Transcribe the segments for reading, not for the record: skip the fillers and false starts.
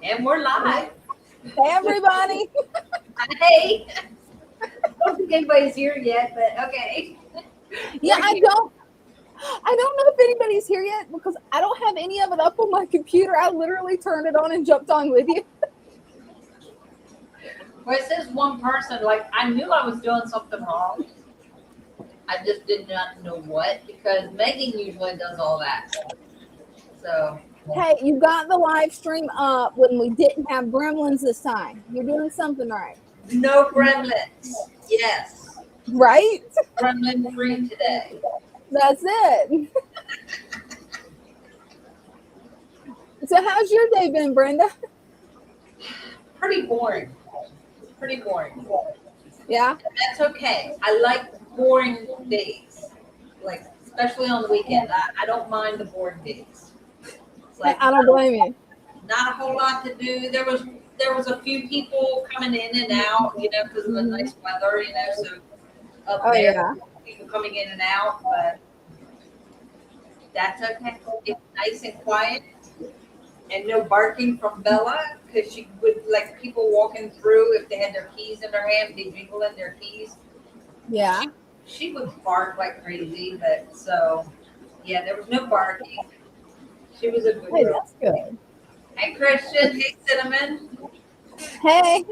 And we're live. Hey, everybody. Hey. I don't think anybody's here yet, but okay. Yeah, I don't know if anybody's here yet because I don't have any of it up on my computer. I literally turned it on and jumped on with you. Well, it says one person, like I knew I was doing something wrong. I just did not know what because Megan usually does all that. So Hey, you got the live stream up when we didn't have gremlins this time. You're doing something right. no gremlins. Yes. Right? Gremlin free today. That's it. So how's your day been, Brenda? Pretty boring. Pretty boring. Yeah? And that's okay. I like boring days. Like especially on the weekend. I don't mind the boring days. It's like I don't blame you. not a whole lot to do. There was a few people coming in and out, because of the nice weather, so up Oh, there, yeah. people coming in and out, but that's okay. It's nice and quiet and no barking from Bella because she would like people walking through if they had their keys in their hand, they jingling their keys. Yeah. She would bark like crazy, but so yeah, there was no barking. She was a good Hey, girl. that's good. Hey Christian, hey Cinnamon. Hey.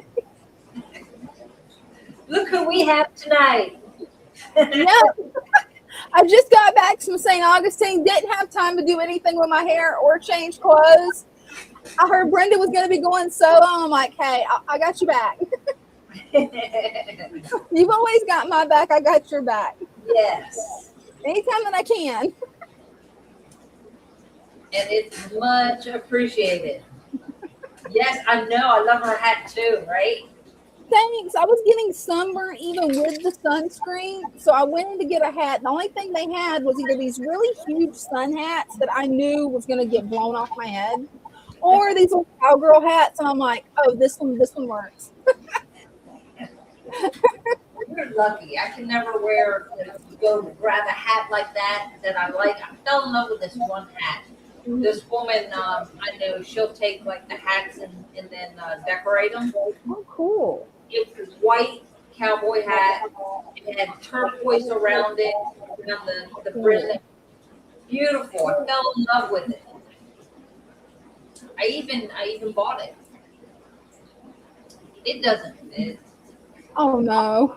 Look who we have tonight. Yeah. I just got back from St. Augustine. Didn't have time to do anything with my hair or change clothes. I heard Brenda was going to be going solo. I'm like, hey, I got you back. You've always got my back. I got your back. Yes. Anytime that I can. And it's much appreciated. Yes, I know. I love her hat too, right? Thanks. I was getting sunburned even with the sunscreen. So I went in to get a hat. The only thing they had was either these really huge sun hats that I knew was going to get blown off my head or these little cowgirl hats. And I'm like, oh, this one works. You're lucky. I can never go grab a hat like that I like. I fell in love with this one hat. This woman, I know she'll take like the hats and then decorate them. Oh, cool. It was white cowboy hat. It had turquoise around it, around the brim. Beautiful. I fell in love with it. I even bought it. It doesn't fit. Oh, no.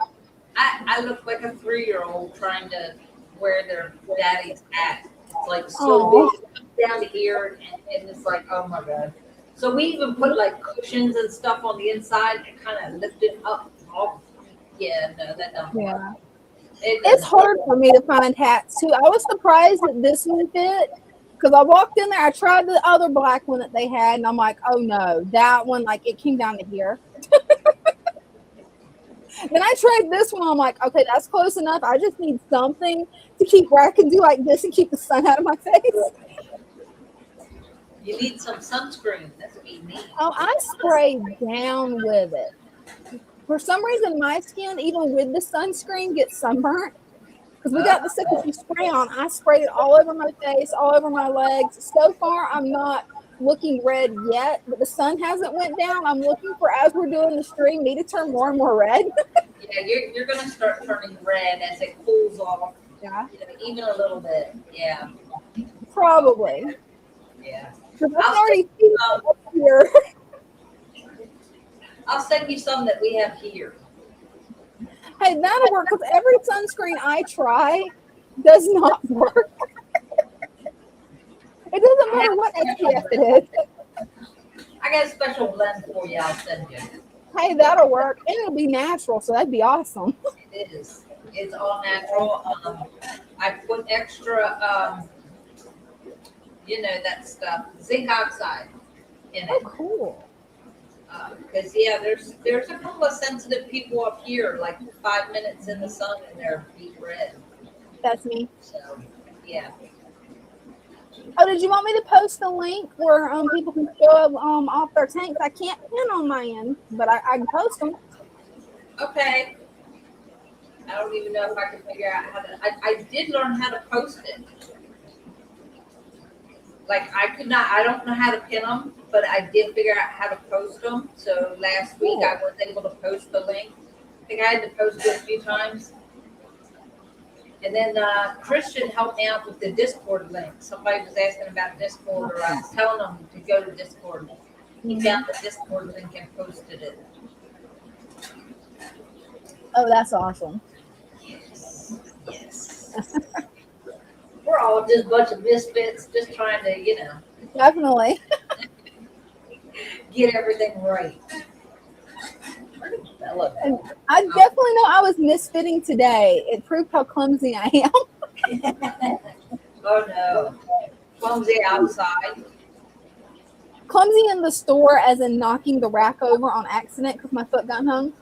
I look like a 3-year-old trying to wear their daddy's hat. It's like so big down to here, and it's like, oh my god. So we even put like cushions and stuff on the inside and kind of lift it up. Oh, yeah, no, that doesn't work. It's hard for me to find hats too. I was surprised that this one fit because I walked in there. I tried the other black one that they had, and I'm like, oh no, that one, like it came down to here. Then I tried this one. I'm like, okay, that's close enough. I just need something to keep where I can do like this and keep the sun out of my face. You need some sunscreen. That's what you need. Oh, I sprayed down with it. For some reason, my skin, even with the sunscreen, gets sunburnt. Because we got the citrus spray on. I sprayed it all over my face, all over my legs. So far, I'm not looking red yet, but the sun hasn't went down. I'm looking for, as we're doing the stream, me to turn more and more red. Yeah, you're going to start turning red as it cools off. Yeah. Even a little bit. Yeah. Probably. Yeah. Because I'm already here. I'll send you some that we have here. Hey, that'll work because every sunscreen I try does not work. It doesn't matter what SPF it is. I got a special blend for you. I'll send you. Hey, that'll work. And it'll be natural, so that'd be awesome. It is. It's all natural. I put extra, that stuff, zinc oxide in it. Oh, cool. Because there's a couple of sensitive people up here, like 5 minutes in the sun and they're beet red. That's me. So, yeah. Oh, did you want me to post the link where people can show up off their tanks? I can't pin on my end, but I can post them. Okay. I don't even know if I can figure out how to. I did learn how to post it. like I don't know how to pin them, but I did figure out how to post them. So last week I was able to post the link. I think I had to post it a few times. And then Christian helped me out with the Discord link. Somebody was asking about Discord, or I was telling them to go to Discord. He found the Discord link and posted it. Oh, that's awesome. Yes. Yes. We're all just a bunch of misfits, just trying to, Definitely. get everything right. And I definitely know I was misfitting today. It proved how clumsy I am. Oh no. Clumsy outside. Clumsy in the store, as in knocking the rack over on accident because my foot got hung.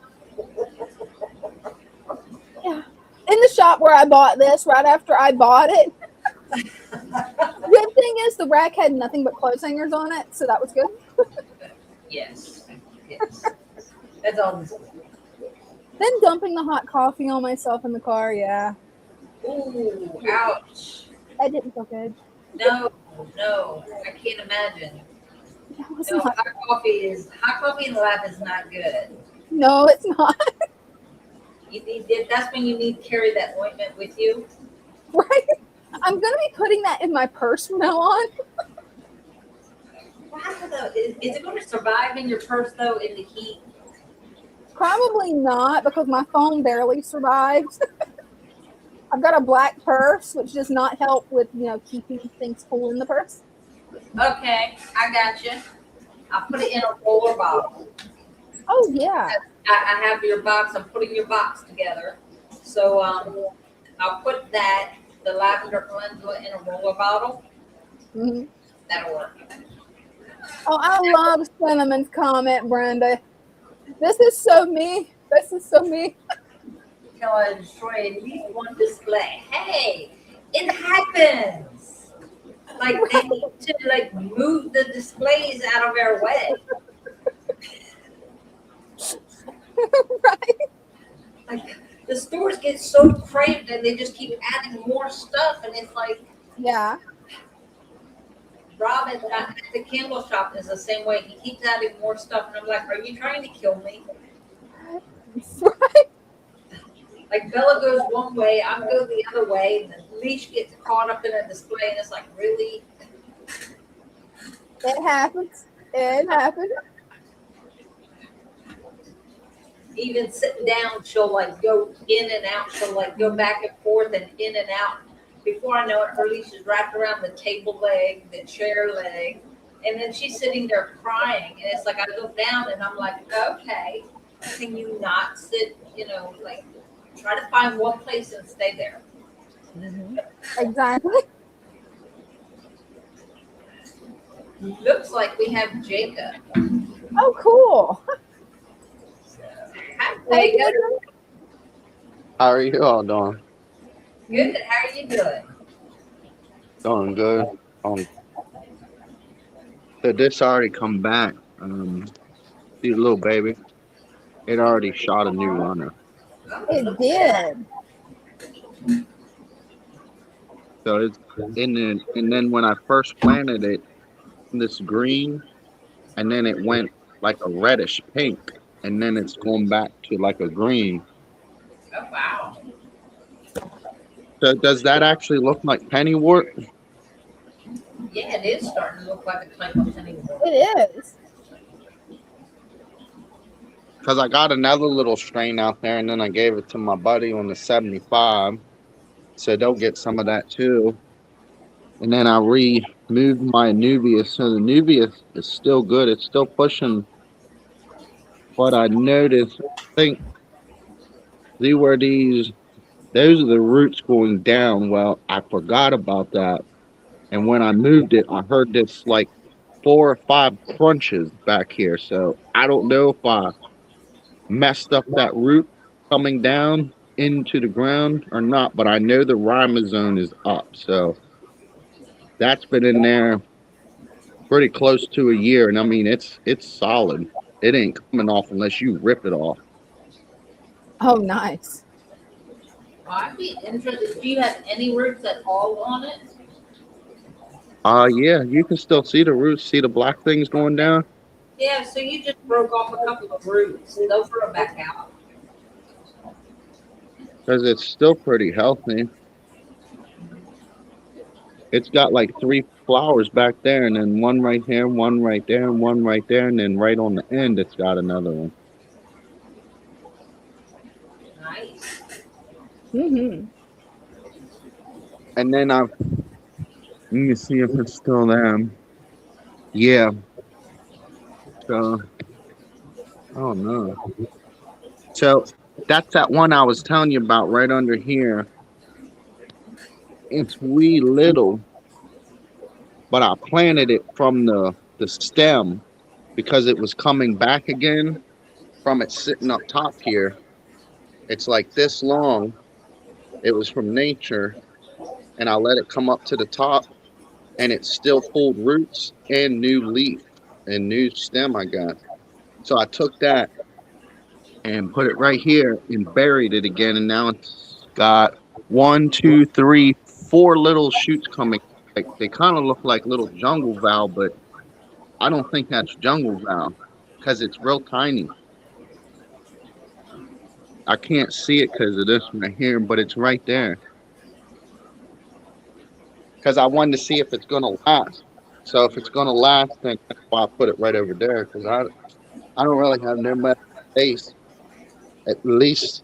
Yeah. In the shop where I bought this, right after I bought it. Good thing is the rack had nothing but clothes hangers on it, so that was good. Yes. That's always good. Then dumping the hot coffee on myself in the car, yeah. Ooh, ouch. That didn't feel good. No, I can't imagine. No, hot coffee in the lab is not good. No, it's not. That's when you need to carry that ointment with you. Right? I'm going to be putting that in my purse from now on. Is it going to survive in your purse, though, in the heat? Probably not, because my phone barely survives. I've got a black purse, which does not help with, keeping things cool in the purse. Okay, I got you. I'll put it in a roller bottle. Oh, yeah. I have your box. I'm putting your box together. So I'll put the lavender calendula in a roller bottle. Mm-hmm. That'll work. Oh, I love Cinnamon's comment, Brenda. This is so me. Till I destroy at least one display. Hey, it happens. Like they need to move the displays out of our way. Right. Like the stores get so cramped and they just keep adding more stuff, and it's like, yeah. Rob at the candle shop is the same way. He keeps adding more stuff, and I'm like, are you trying to kill me? Right. Like Bella goes one way, I'm going the other way, and the leash gets caught up in a display, and it's like, really? It happens. Even sitting down, she'll go in and out. She'll go back and forth and in and out. Before I know it, her leash is wrapped around the table leg, the chair leg, and then she's sitting there crying. And it's like I look down and I'm like, okay, can you not sit? Try to find one place and stay there. Mm-hmm. Exactly. Looks like we have Jacob. Oh, cool. Hey, How are you all doing? good. How are you doing? Doing good. The dish already come back. See the little baby. It already shot a new runner. It did. So it's and then when I first planted it, this green, and then it went like a reddish pink, and then it's going back to like a green. Oh wow. So does that actually look like pennywort? Yeah, it is starting to look like a type of pennywort. It is. Because I got another little strain out there, and then I gave it to my buddy on the 75. So they'll get some of that too. And then I removed my Nubius. So the Nubius is still good. It's still pushing. But I noticed, I think, see where those are the roots going down. Well, I forgot about that. And when I moved it, I heard this like 4 or 5 crunches back here. So I don't know if I messed up that root coming down into the ground or not, but I know the rhizome is up. So that's been in there pretty close to a year, and I mean it's solid. It ain't coming off unless you rip it off. Oh, nice. Well, I'd be interested. Do you have any roots at all on it? Yeah, you can still see the roots, see the black things going down. Yeah, so you just broke off a couple of roots. They'll grow back out. Because it's still pretty healthy. It's got like 3 flowers back there, and then one right here, one right there, and one right there, and then right on the end, it's got another one. Nice. Mm-hmm. And then let me see if it's still there. Yeah. So, oh no. So that's that one I was telling you about right under here. It's wee little, but I planted it from the stem because it was coming back again from it sitting up top here. It's like this long. It was from nature, and I let it come up to the top, and it still pulled roots and new leaf and new stem I got. So I took that and put it right here and buried it again, and now it's got 1, 2, 3, 4 little shoots coming. Like they kind of look like little jungle val, but I don't think that's jungle val because it's real tiny. I can't see it because of this right here, but it's right there. Because I wanted to see if it's gonna last. So if it's gonna last, then that's why I put it right over there. Because I don't really have no much space, at least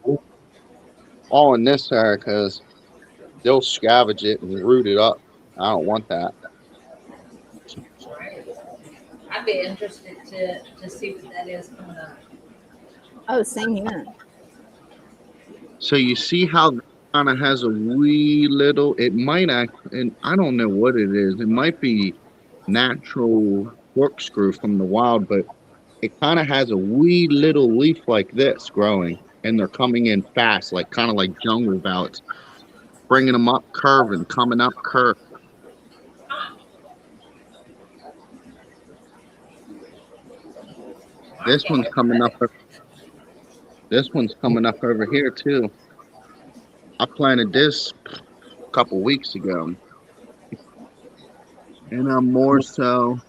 all in this area, because they'll scavenge it and root it up. I don't want that. Right. I'd be interested to see what that is coming up. Oh, same here. So you see how it kind of has a wee little. It might act, and I don't know what it is. It might be natural corkscrew from the wild, but it kind of has a wee little leaf like this growing, and they're coming in fast, like kind of like jungle belts, bringing them up curve and coming up curve. This one's coming up. This one's coming up over here too. I planted this a couple weeks ago, and I'm more so.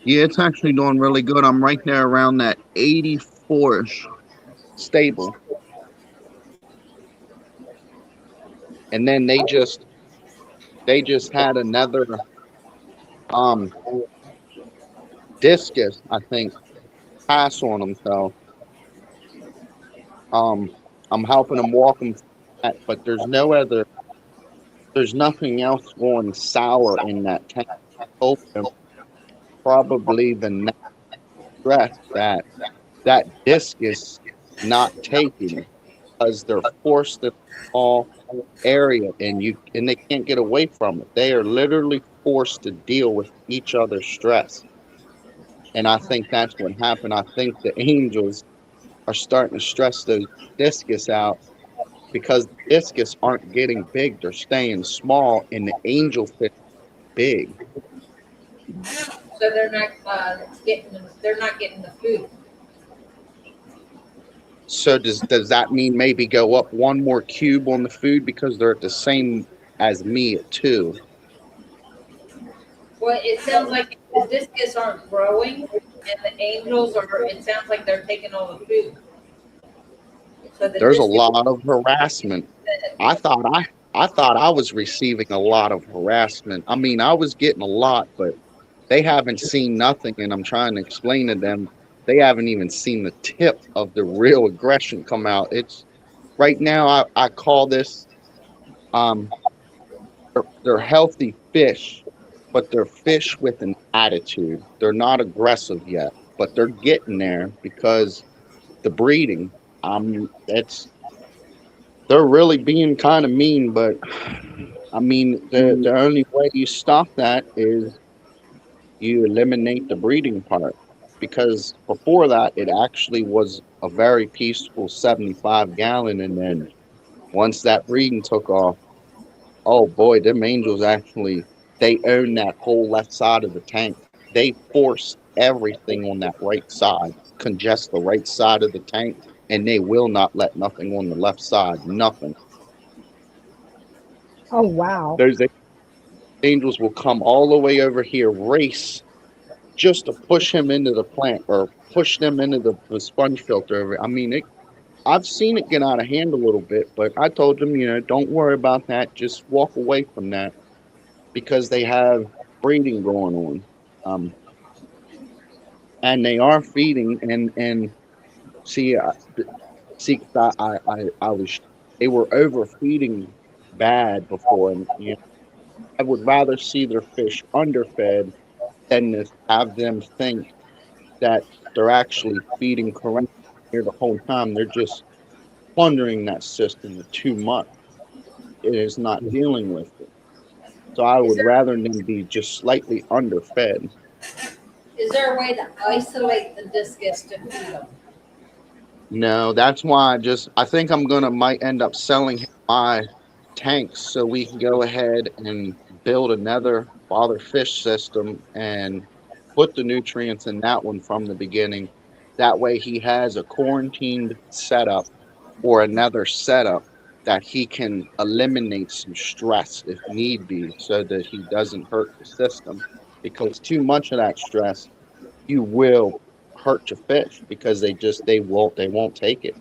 Yeah, it's actually doing really good. I'm right there around that 84ish stable. And then they just had another um discus, I think, pass on them. So um I'm helping them walk them through that, but there's nothing else going sour in that tank. Open probably the next stress that discus not taking because they're forced to all area and they can't get away from it. They are literally forced to deal with each other's stress. And I think that's what happened. I think the angels are starting to stress those discus out because the discus aren't getting big. They're staying small and the angel fish big. So they're not getting the food. So does that mean maybe go up one more cube on the food because they're at the same as me at 2? Well, it sounds like the discus aren't growing, and the angels are. It sounds like they're taking all the food. So the There's a discus. lot of harassment. I thought I was receiving a lot of harassment. I mean, I was getting a lot, but they haven't seen nothing, and I'm trying to explain to them they haven't even seen the tip of the real aggression come out. It's right now. I call this um they're healthy fish, but they're fish with an attitude. They're not aggressive yet, but they're getting there because the breeding. It's they're really being kind of mean, but I mean the only way you stop that is you eliminate the breeding part because before that it actually was a very peaceful 75 gallon, and then once that breeding took off, oh boy, them angels actually they own that whole left side of the tank. They force everything on that right side, congest the right side of the tank, and they will not let nothing on the left side. Nothing. Oh wow. Those angels will come all the way over here, race just to push him into the plant or push them into the sponge filter. I mean, I've seen it get out of hand a little bit, but I told them, don't worry about that. Just walk away from that because they have breeding going on. Um, and they are feeding and see, see, I was, they were overfeeding bad before. And, I would rather see their fish underfed than to have them think that they're actually feeding correctly here the whole time. They're just plundering that system too much. It is not dealing with it. So I Is would there rather them be just slightly underfed. is there a way to isolate the discus to feed them? No, that's why I think I'm gonna might end up selling my tanks so we can go ahead and build another father fish system and put the nutrients in that one from the beginning. That way he has a quarantined setup or another setup that he can eliminate some stress if need be so that he doesn't hurt the system. Because too much of that stress, you will hurt your fish because they won't take it.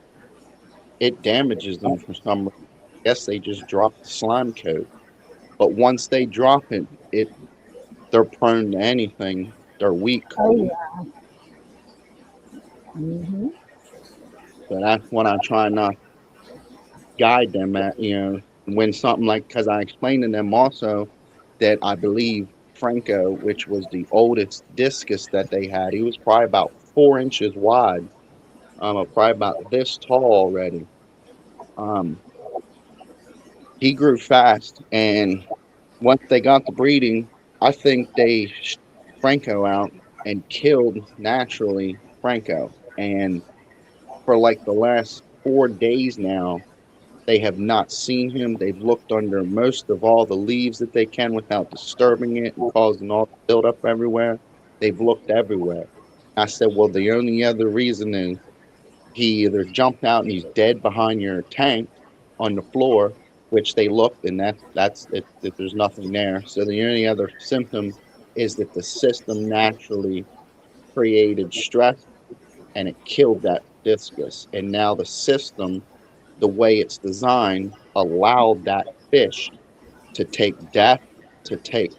It damages them for some reason. Yes, they just drop the slime coat. But once they drop it, they're prone to anything. They're weak. Oh yeah. Hmm. So that's what I try not guide them at, when something like, because I explained to them also that I believe Franco, which was the oldest discus that they had, he was probably about 4 inches wide, probably about this tall already. Um, he grew fast, and once they got the breeding, I think they Franco out and killed naturally Franco. And for like the last 4 days now, they have not seen him. They've looked under most of all the leaves that they can without disturbing it and causing all the buildup everywhere. They've looked everywhere. I said, well, the only other reason is he either jumped out and he's dead behind your tank on the floor, which they looked and that's it, that there's nothing there. So the only other symptom is that the system naturally created stress and it killed that discus. And now the system, the way it's designed, allowed that fish to take death, to take,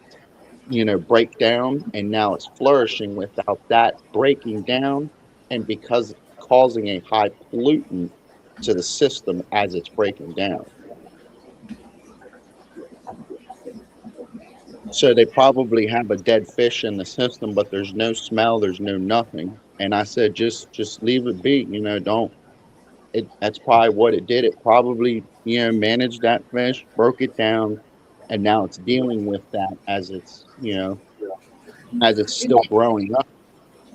break down, and now it's flourishing without that breaking down, and because it's causing a high pollutant to the system as it's breaking down. So they probably have a dead fish in the system, but there's no smell, there's no nothing. And I said, just leave it be, don't that's probably what it did. It probably, managed that fish, broke it down, and now it's dealing with that as it's Do still they, growing up.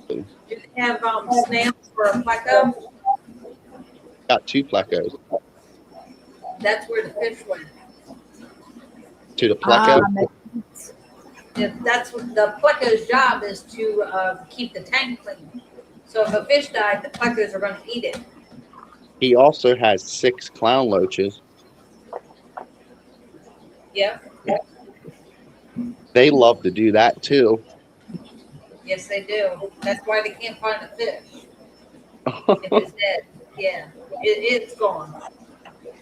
do they have snails for a pleco? Got two plecos. That's where the fish went. To the Ah, pleco, That's what the pleco's job is, to keep the tank clean. So if a fish died, the plecos are going to eat it. he also has 6 clown loaches. Yep. They love to do that too. Yes, they do. That's why they can't find a fish. If it's dead, yeah, it's gone.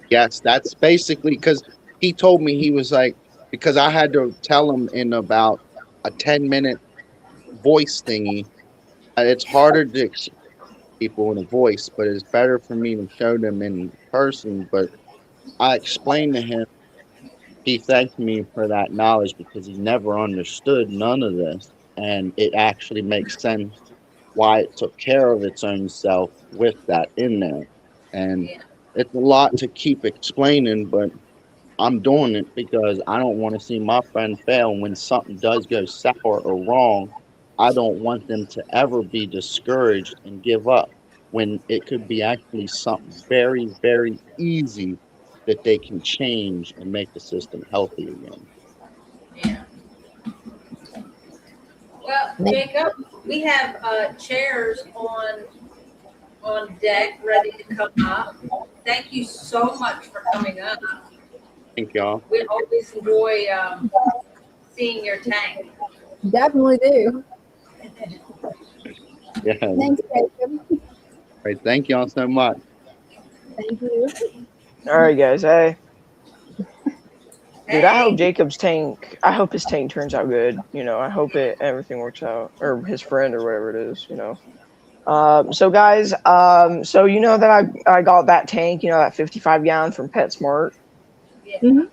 Yes, that's basically because he told me, he was like, because I had to tell him in about a 10-minute voice thingy. It's harder to explain people in a voice, but it's better for me to show them in person. But I explained to him, he thanked me for that knowledge because he never understood none of this. And it actually makes sense why it took care of its own self with that in there. And Yeah. it's a lot to keep explaining, but I'm doing it because I don't want to see my friend fail. When something does go sour or wrong, I don't want them to ever be discouraged and give up when it could be actually something very, very easy that they can change and make the system healthy again. Yeah. Well, Jacob, we have chairs on deck ready to come up. Thank you so much for coming up. Thank y'all. We always enjoy seeing your tank. Definitely do. Yeah. Thanks, Jacob. Right. Thank y'all so much. Thank you. All right, guys. Hey, dude, I hope Hey, Jacob's tank. I hope his tank turns out good. I hope everything works out, or his friend, or whatever it is. So guys, so you know that I got that tank, that 55 gallon from PetSmart. yeah. Mhm.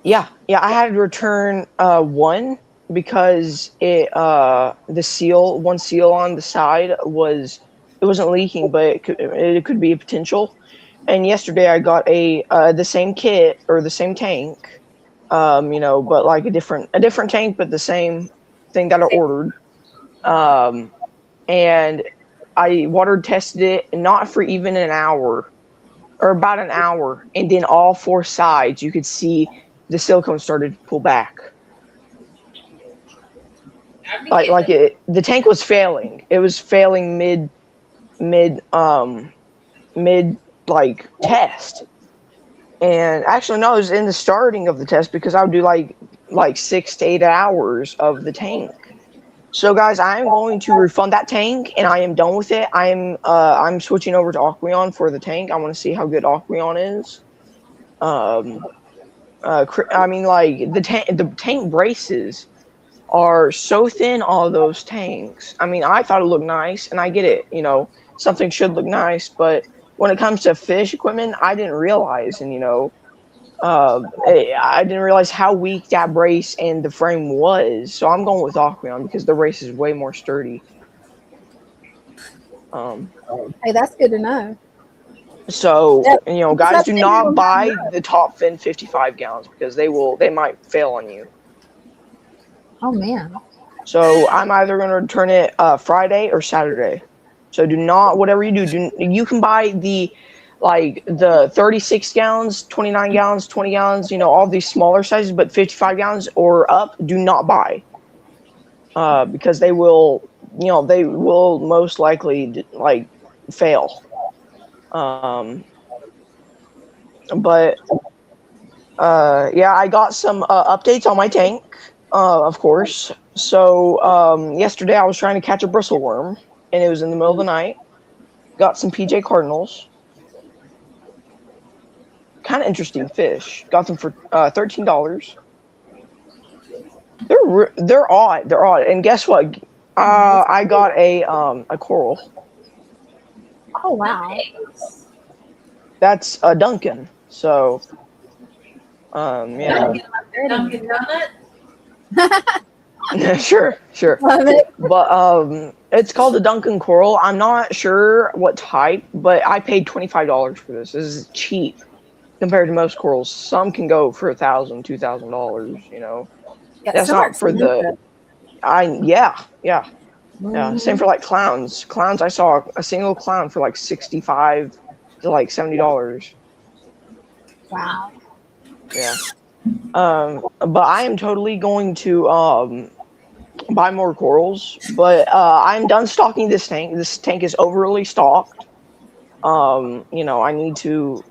Yeah, I had to return one because one seal on the side it wasn't leaking, but it could be a potential. And yesterday I got the same kit or the same tank, but like a different tank, but the same thing that I ordered. And I water tested it not for even an hour or about an hour, and then all four sides you could see the silicone started to pull back. I've been getting The tank was failing. It was failing mid like test. And actually no, it was in the starting of the test because I would do like 6 to 8 hours of the tank. So guys, I am going to refund that tank and I am done with it. I'm switching over to Aquarium for the tank. I want to see how good Aquarium is. I mean, like the tank braces are so thin. All of those tanks. I mean, I thought it looked nice, and I get it. Something should look nice, but when it comes to fish equipment, I didn't realize, and I didn't realize how weak that brace and the frame was. So I'm going with Aquarium because the brace is way more sturdy. Hey, that's good to know. So, Yep. guys, do Something not you'll buy never know. the top fin 55 gallons because they might fail on you. Oh man. So I'm either going to return it Friday or Saturday. So do not, whatever you do, you can buy the 36 gallons, 29 gallons, 20 gallons, all these smaller sizes, but 55 gallons or up, do not buy. Because they will most likely fail. But yeah, I got some updates on my tank, of course. So yesterday I was trying to catch a bristleworm, and it was in the middle of the night. Got some PJ Cardinals. Kind of interesting fish. Got them for $13. They're odd. They're odd. And guess what? I got a coral. Oh wow. That's a Duncan. So yeah. Dunkin' Donut. Sure. Love it. But it's called a Duncan coral. I'm not sure what type, but I paid $25 for this. This is cheap compared to most corals. Some can go for $1,000, $2,000. Yeah, That's some are not for the. expensive. Yeah. Same for like clowns. Clowns, I saw a single clown for like $65 to like $70. Wow. Yeah. But I am totally going to buy more corals. But I'm done stocking this tank. This tank is overly stocked. I need to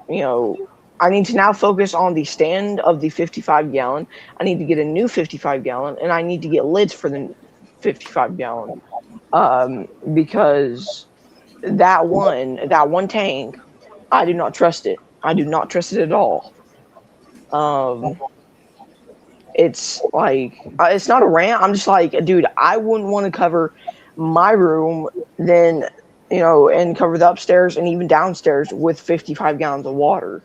now focus on the stand of the 55 gallon. I need to get a new 55 gallon, and I need to get lids for the 55 gallon. Because that one tank, I do not trust it. I do not trust it at all. It's like it's not a rant. I'm just like, dude, I wouldn't want to cover my room then, and cover the upstairs and even downstairs with 55 gallons of water.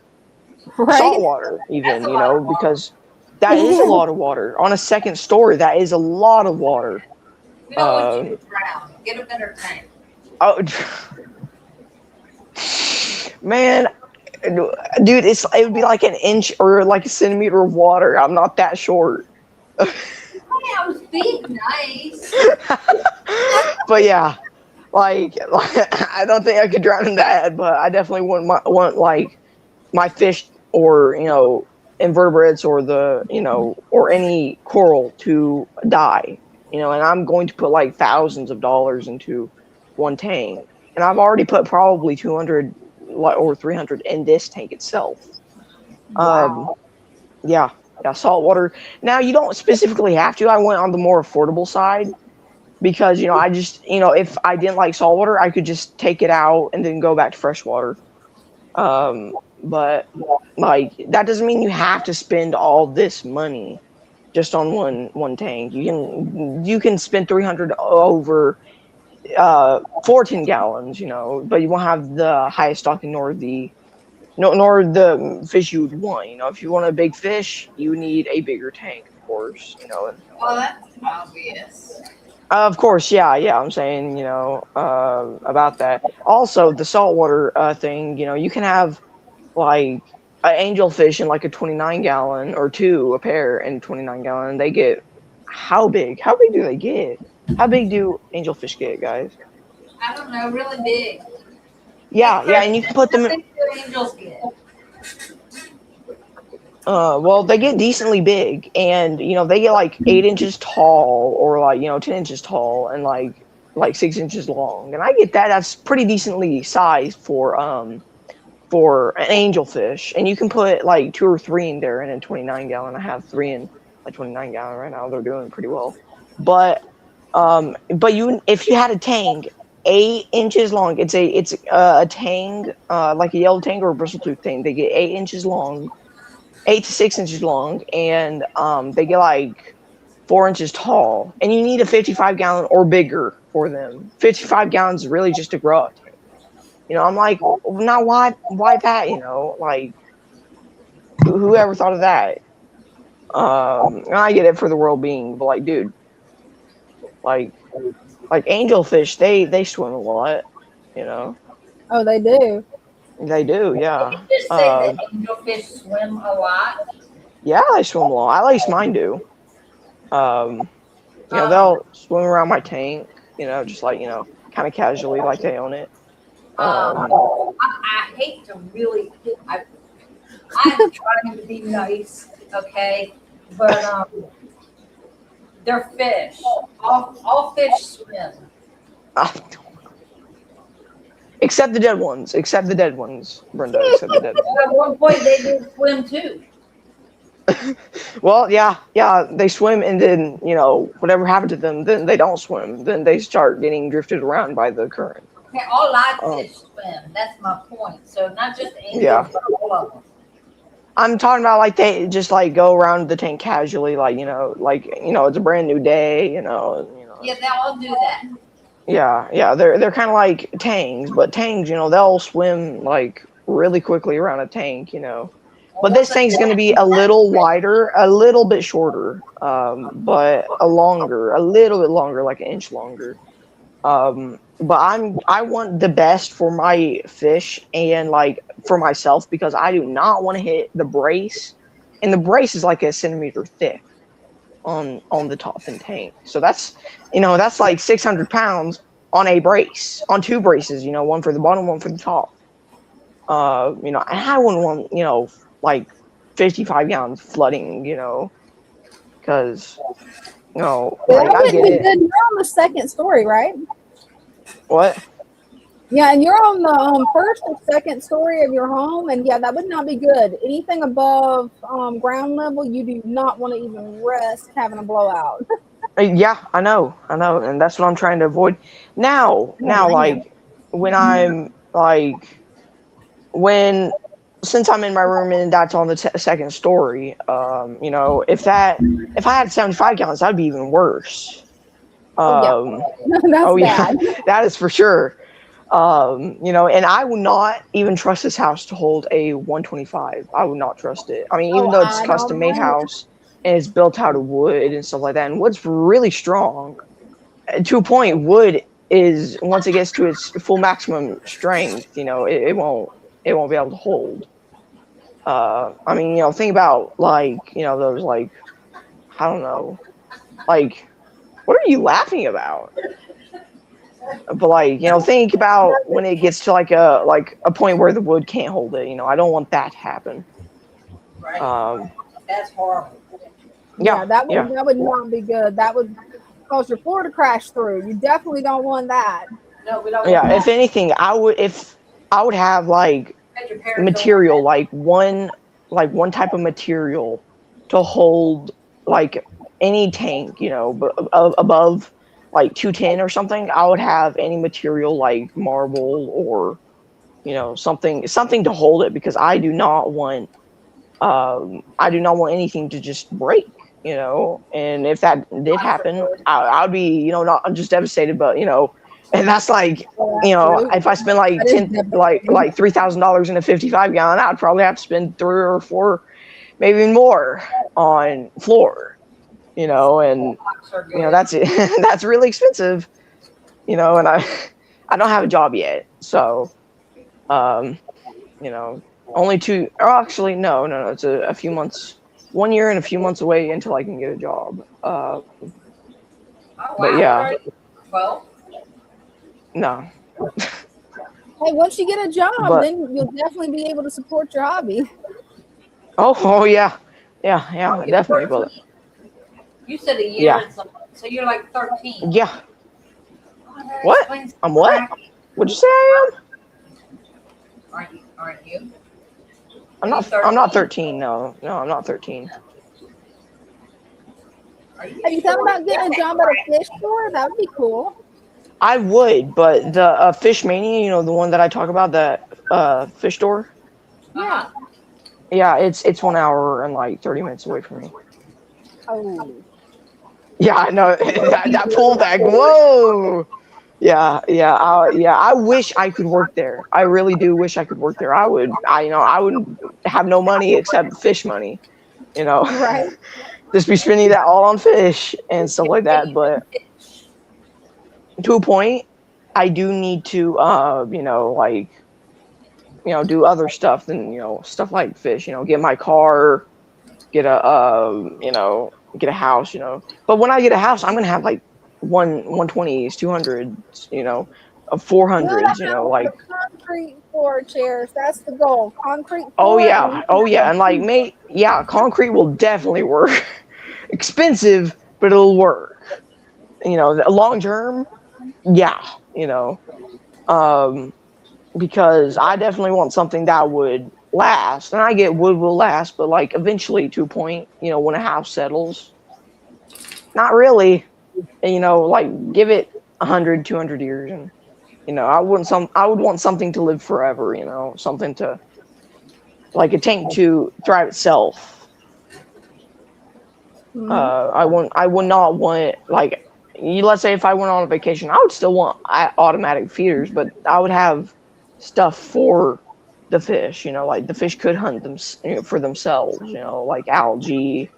Right. Salt water, even, That's a lot of water. because that is a lot of water. On a second story, that is a lot of water. We don't want you to drown. Get a better tank. Oh, man, dude, it would be like an inch or like a centimeter of water. I'm not that short. Hey, I was being nice. But yeah, like I don't think I could drown in that, but I definitely wouldn't want like my fish or invertebrates or or any coral to die. And I'm going to put like thousands of dollars into one tank, and I've already put probably 200 or 300 in this tank itself. Wow. Yeah, Yeah, saltwater. Now you don't specifically have to. I went on the more affordable side because I just if I didn't like saltwater, I could just take it out and then go back to freshwater. But like that doesn't mean you have to spend all this money just on one tank. You can spend 300 over 14 gallons, but you won't have the highest stocking nor the no, nor the fish you would want. If you want a big fish, you need a bigger tank, of course. Well, that's obvious. Of course, yeah. I'm saying, about that. Also, the saltwater thing. You can have like an angelfish in like a 29 gallon or two a pair in 29 gallon. They get how big? How big do they get? How big do angelfish get, guys? I don't know, really big. Yeah, and you can put them. I think the angels get. Well, they get decently big, and they get like 8 inches tall, or like 10 inches tall, and like 6 inches long. And I get that. That's pretty decently sized for an angelfish. And you can put like 2 or 3 in there in a 29 gallon. I have 3 in a 29 gallon right now. They're doing pretty well. But if you had a tank 8 inches long, it's a tang, like a yellow tang or a bristletooth tang. They get 8 inches long, 8 to 6 inches long, and they get like 4 inches tall. And you need a 55 gallon or bigger for them. 55 gallons is really just a grow up tank. I'm like, now why that? Like, whoever thought of that? And I get it for the world being, but like, dude, like angelfish, they swim a lot, Oh, they do. They do, yeah. Did you just say that angelfish swim a lot? Yeah, they swim a lot. At least mine do. They'll swim around my tank, just like, kind of casually, like they own it. I hate to really. I'm trying to be nice, okay, but they're fish. All fish swim. Except the dead ones. Brenda. Except the dead ones. At one point, they did swim too. Well, yeah, they swim, and then whatever happened to them, then they don't swim. Then they start getting drifted around by the current. Okay, all live fish swim. That's my point. So not just angels, but all of them. I'm talking about like they just like go around the tank casually, like it's a brand new day, Yeah, they all do that. Yeah, they're kind of like tangs, but tangs, they'll swim like really quickly around a tank, But this tank's going to be a little wider, a little bit shorter, but a little bit longer, like an inch longer. But I want the best for my fish and like for myself, because I do not want to hit the brace, and the brace is like a centimeter thick on the top and tank. So that's like 600 pounds on a brace, on two braces, one for the bottom, one for the top. And I wouldn't want like 55 gallons flooding, because like, I get it. You're on the second story, right? What? Yeah, and you're on the first or second story of your home, and yeah, that would not be good. Anything above ground level, you do not want to even risk having a blowout. Yeah, I know, and that's what I'm trying to avoid. Now, like when I'm like since I'm in my room and that's on the second story, if I had 75 gallons, that'd be even worse. That's bad. That is for sure. And I would not even trust this house to hold a 125. I would not trust it. I mean, even though it's a custom made house and it's built out of wood and stuff like that, and wood's really strong to a point. Wood is, once it gets to its full maximum strength, it won't be able to hold. I mean, think about like, those like, I don't know, like, what are you laughing about? But like, think about when it gets to like a point where the wood can't hold it. I don't want that to happen. Right. That's horrible. Yeah, that would not be good. That would cause your floor to crash through. You definitely don't want that. No, we don't. Yeah, if anything, I would have like material, like one type of material to hold like any tank, above like 210 or something. I would have any material like marble or something to hold it, because I do not want anything to just break, and if that did happen, I'd be, not just devastated, but and that's like, if I spend like That is 10 devastating. like $3,000 in a 55 gallon, I'd probably have to spend 3 or 4, maybe even more on floor, and that's it. That's really expensive, and I don't have a job yet, so you know, only two. Or actually, no. It's a few months, 1 year and a few months away until I can get a job. Oh, wow. But yeah. Right. Well, No. Hey, once you get a job, But- then you'll definitely be able to support your hobby. Oh yeah, definitely. But you said a year Yeah. and something, so you're like 13. yeah, Oh, that What? explains I'm what? exactly- What'd you say I am? Aren't you? I'm not 13. No, I'm not 13. Are you Have you thought about getting a job at a fish store? That would be cool. I would, but the Fish Mania, the one that I talk about, the fish store. Uh-huh. Yeah, it's 1 hour and like 30 minutes away from me. Oh. Yeah, I know that pullback. Whoa. Yeah. I wish I could work there. I really do wish I could work there. I would have no money except fish money. Right. Just be spending that all on fish and stuff like that. But to a point, I do need to, do other stuff than stuff like fish. Get my car, get get a house. But when I get a house, I'm gonna have like 120s, 200s, 400s. Like. Concrete floor chairs. That's the goal. Concrete. Oh floor yeah, and like concrete will definitely work. Expensive, but it'll work. Long term, yeah. Because I definitely want something that would last, and I get wood will last, but like eventually to a point, when a house settles, not really, like give it 100, 200 years, and I would want something to live forever, something to, like a tank to thrive itself. Mhm. I would not want, like, let's say if I went on a vacation, I would still want automatic feeders, but I would have stuff for the fish, like the fish could hunt them for themselves, like algae,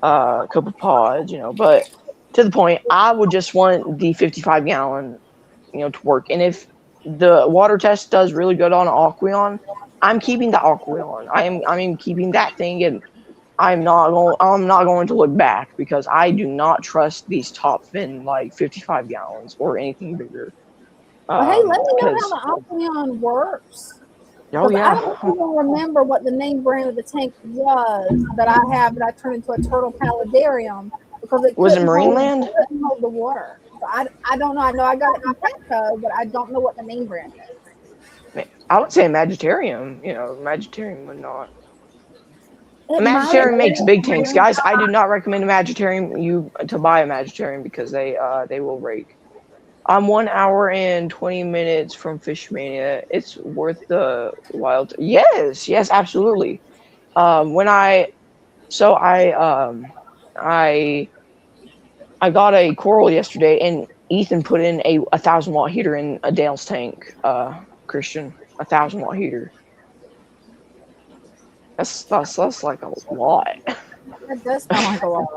copepods, but to the point, I would just want the 55 gallon, to work. And if the water test does really good on Aquarium, I'm keeping the Aquarium. I'm keeping that thing, and I'm not going to look back, because I do not trust these top fin like 55 gallons or anything bigger. Well, hey, let me know because- how the Aquarium works. Oh 'Cause I yeah. don't even remember what the name brand of the tank was that I have, that I turned into a turtle Paladarium, because it Was it couldn't hold- Marineland? it couldn't hold the water. So I don't know. I know I got it from Petco, but I don't know what the name brand is. I would say Magitarium. Magitarium would not. It Magitarium might- makes big tanks, guys. I do not recommend a Magitarium to buy a Magitarium, because they will rake. I'm 1 hour and 20 minutes from Fishmania. It's worth the wild. Yes, absolutely. I got a coral yesterday, and Ethan put in a 1,000-watt heater in a Dale's tank. Christian, 1,000-watt heater. That's like a lot. That does sound like a lot.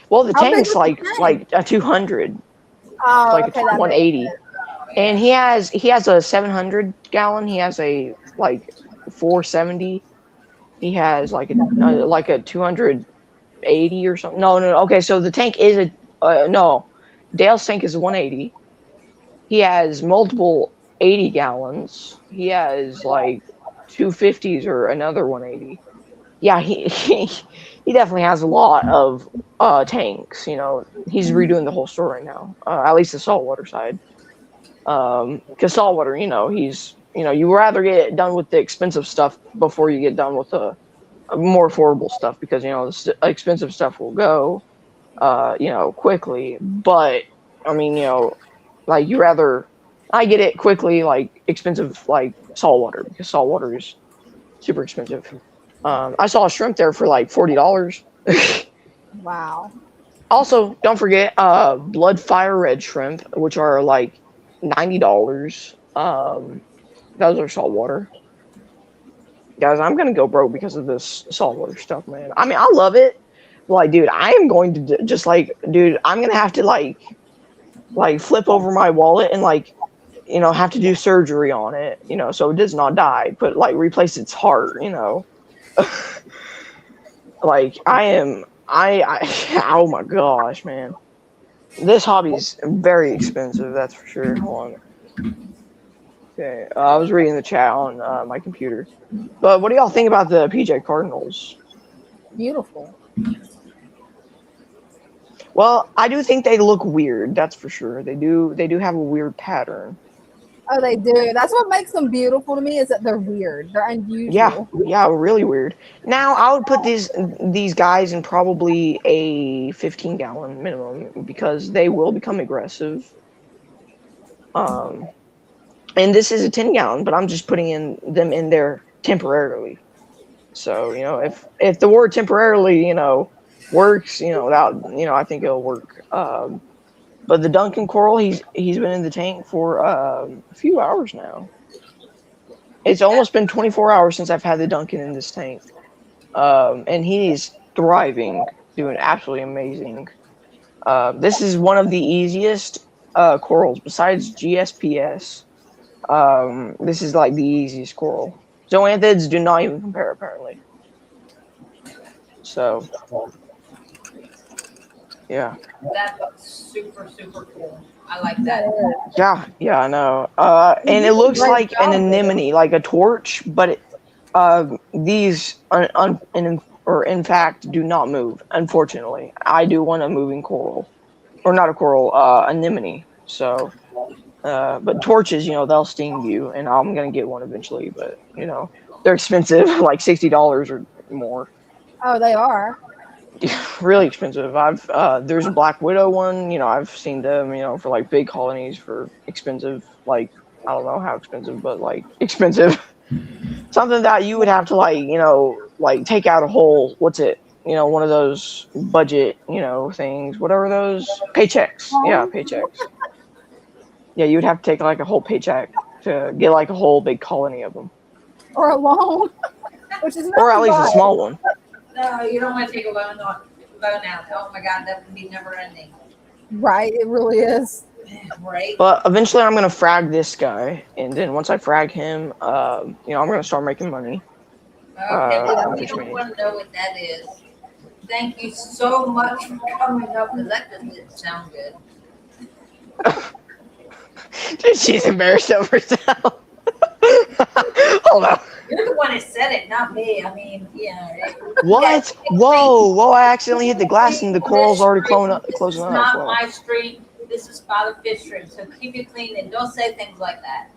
Well, the How big tank's is the like tank? a 200. Oh, Like okay, a that 180. And he has a 700 gallon. He has a like 470. He has like a 280 or something. No. Okay, so the tank is no. Dale's tank is a 180. He has multiple 80 gallons. He has like 250s or another 180. Yeah, he definitely has a lot of tanks. He's redoing the whole store right now. At least the saltwater side. Because saltwater, he's you rather get done with the expensive stuff before you get done with the more affordable stuff because the expensive stuff will go, quickly. But I mean, like you rather I get it quickly, like expensive, like saltwater because saltwater is super expensive. I saw a shrimp there for like $40. Wow. Also, don't forget blood fire red shrimp, which are like $90. Those are saltwater. Guys, I'm gonna go broke because of this saltwater stuff, man. I mean, I love it. Like, dude, I am going to just like, dude, I'm gonna have to like flip over my wallet and like, have to do surgery on it, so it does not die, but like replace its heart, Like, oh my gosh, man. This hobby's very expensive, that's for sure. Hold on. Okay, I was reading the chat on my computer. But what do y'all think about the PJ Cardinals? Beautiful. Well, I do think they look weird, that's for sure. They do have a weird pattern. Oh, they do. That's what makes them beautiful to me is that they're weird. They're unusual. Yeah, really weird. Now, I would put these guys in probably a 15-gallon minimum because they will become aggressive. And this is a 10-gallon, but I'm just putting them in there temporarily. So, if the word temporarily, works, that, I think it'll work. But the Duncan coral, he's been in the tank for a few hours now. It's almost been 24 hours since I've had the Duncan in this tank. And he's thriving, doing absolutely amazing. This is one of the easiest corals besides GSPS. This is like the easiest coral. Zoanthids do not even compare, apparently. So, yeah. That looks super, super cool. I like that. Yeah, I know. And it looks like an anemone, like a torch, but these in fact do not move. Unfortunately, I do want a moving coral, or not a coral, anemone. So, but torches, they'll sting you, and I'm gonna get one eventually. But they're expensive, like $60 or more. Oh, they are. Really expensive. There's a Black Widow one, I've seen them, for like big colonies for expensive, like, I don't know how expensive, but like expensive. Something that you would have to like take out a whole, what's it, one of those budget, things, whatever those, paychecks. Yeah, paychecks. Yeah, you would have to take like a whole paycheck to get like a whole big colony of them. Or a loan, which is or at least a small one. No, you don't want to take a loan out. Oh my God, that would be never ending. Right, it really is. Right. But eventually I'm gonna frag this guy, and then once I frag him, I'm gonna start making money. Okay, well, you don't want to know what that is. Thank you so much for coming up, because that just didn't sound good. Dude, she's embarrassed of herself. Hold on. You're the one that said it, not me. I mean, What? Whoa! I accidentally hit the glass and the coral's already closing up. This is not my stream. This is Father Fish stream. So keep it clean and don't say things like that.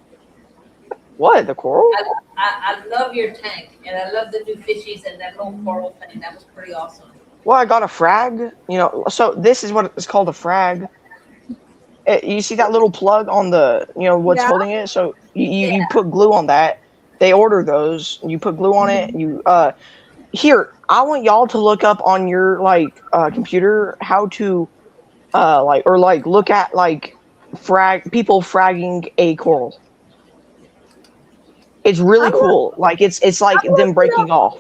What? The coral? I love your tank, and I love the new fishies and that whole coral thing. That was pretty awesome. Well, I got a frag. So this is what it's called, a frag. You see that little plug on the, what's holding it? So you put glue on that. They order those. You put glue on it. You here. I want y'all to look up on your computer how to look at people fragging a coral. It's really cool. Like it's like them breaking off.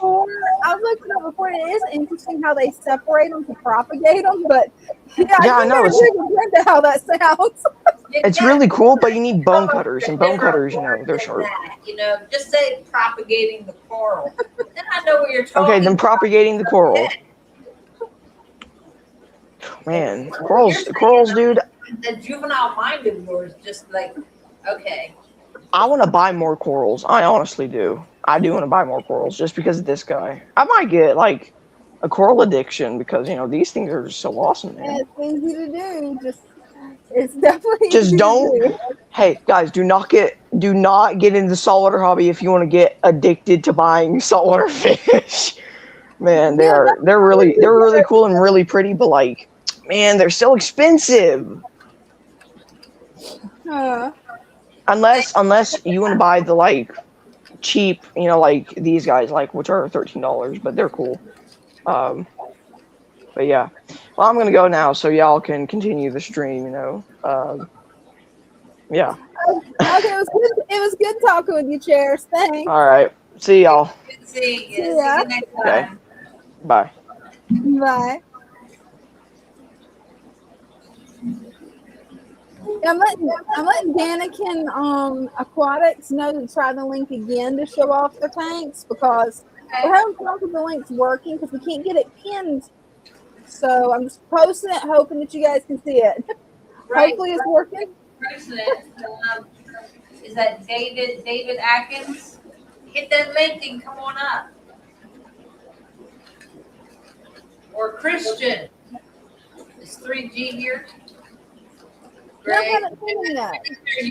I've looked it up before. It is interesting how they separate them to propagate them, but I know. It's how that sounds. It's really cool, but you need bone cutters, and bone cutters, they're sharp. Just say propagating the coral. Then I know what you're talking. Okay, then propagating the coral. Man, corals, dude. The juvenile mind of yours, just like, okay. I want to buy more corals. I honestly do. I do want to buy more corals just because of this guy. I might get like a coral addiction because these things are just so awesome, man. It's easy to do. It's definitely just don't. Hey guys, do not get into the saltwater hobby if you want to get addicted to buying saltwater fish. Man, Yeah, that's they're really really cool and really pretty, but like, man, they're so expensive. uh, Unless you want to buy the like cheap, like these guys, like which are $13, but they're cool. But yeah, well, I'm gonna go now, so y'all can continue the stream. Yeah. okay, it was good talking with you, Chairs. Thanks. All right. See y'all. Good seeing you. See See ya. you next Okay. time. Bye. Bye. I'm letting Danikin Aquatics know to try the link again to show off their tanks because we're having problems with the links working because we can't get it pinned. So I'm just posting it, hoping that you guys can see it. Right. Hopefully it's working. President, is that David Atkins? Hit that link and come on up. Or Christian. Is 3G here? No, I Great. haven't seen them yet.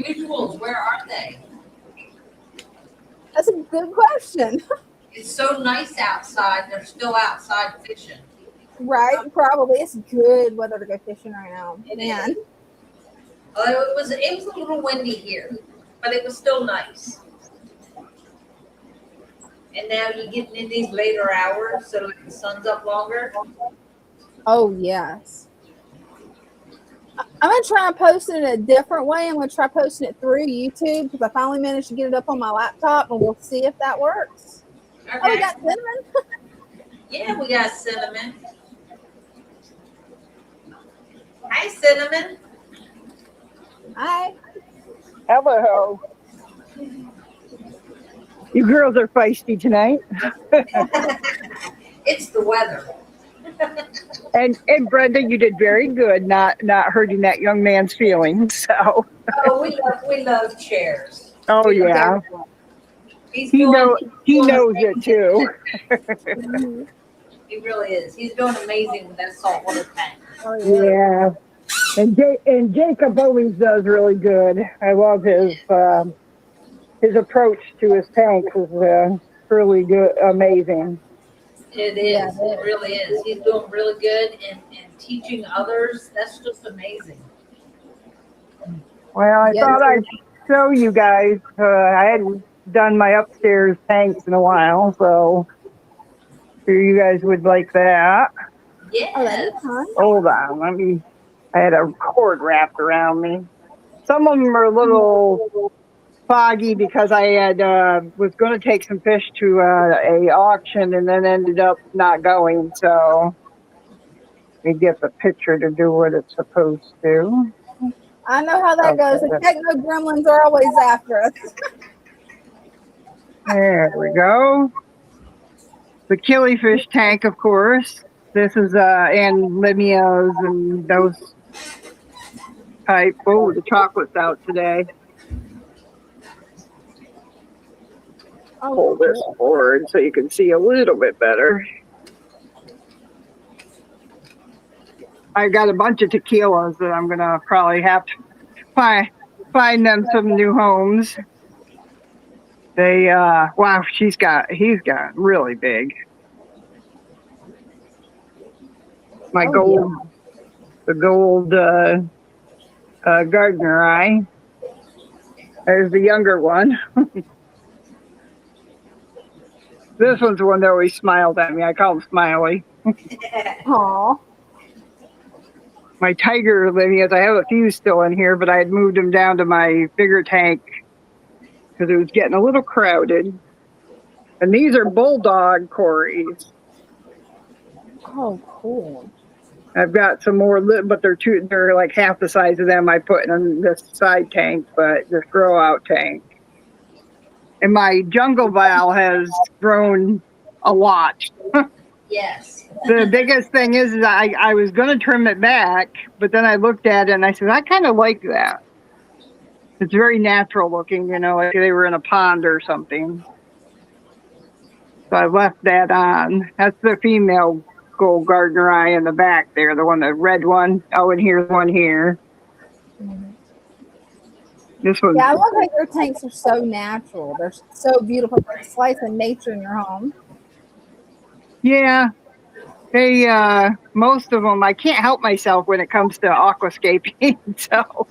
Their usuals, where are they? That's a good question. It's so nice outside. They're still outside fishing. Right? Probably. It's good weather to go fishing right now. Man. It was a little windy here, but it was still nice. And now you're getting in these later hours, so like the sun's up longer. Oh, yes. I'm going to try and post it in a different way. I'm going to try posting it through YouTube because I finally managed to get it up on my laptop, and we'll see if that works. Okay. Oh, we got cinnamon. Yeah, we got cinnamon. Hi, cinnamon. Hi. Hello. You girls are feisty tonight. It's the weather. And Brenda, you did very good not hurting that young man's feelings. So Oh, we love chairs. oh yeah. He knows it too. He really is. He's doing amazing with that saltwater tank. Oh, Yeah. And Jacob always does really good. I love his approach to his tanks is really good, amazing. It is. It really is. He's doing really good and teaching others. That's just amazing. Well, I thought I'd show you guys. I hadn't done my upstairs tanks in a while, so sure you guys would like that. Yes. Oh, that is fun. Hold on, I had a cord wrapped around me. Some of them are a little foggy because I had was going to take some fish to a auction and then ended up not going. So we get the picture to do what it's supposed to. I know how that goes. The techno gremlins are always after us. There we go. The killifish tank, of course. This is and Limios and those type. Oh, the chocolate's out today. Pull this forward so you can see a little bit better. I got a bunch of tequilas that I'm gonna probably have to find them some new homes. They wow, he's got really big. The gold gardener eye. There's the younger one. This one's the one that always smiled at me. I call him Smiley. Aw. My tiger lineage, I have a few still in here, but I had moved them down to my bigger tank because it was getting a little crowded. And these are bulldog cories. Oh, cool. I've got some more, but they're like half the size of them I put in this side tank, but this grow out tank. And my jungle val has grown a lot. Yes. The biggest thing is I was going to trim it back, but then I looked at it and I said, I kind of like that. It's very natural looking, like they were in a pond or something. So I left that on. That's the female gold gardener eye in the back there, the red one. Oh, and here's one here. This one. Yeah, I love how your tanks are so natural. They're so beautiful. It's like a slice of nature in your home. Yeah, they most of them. I can't help myself when it comes to aquascaping, so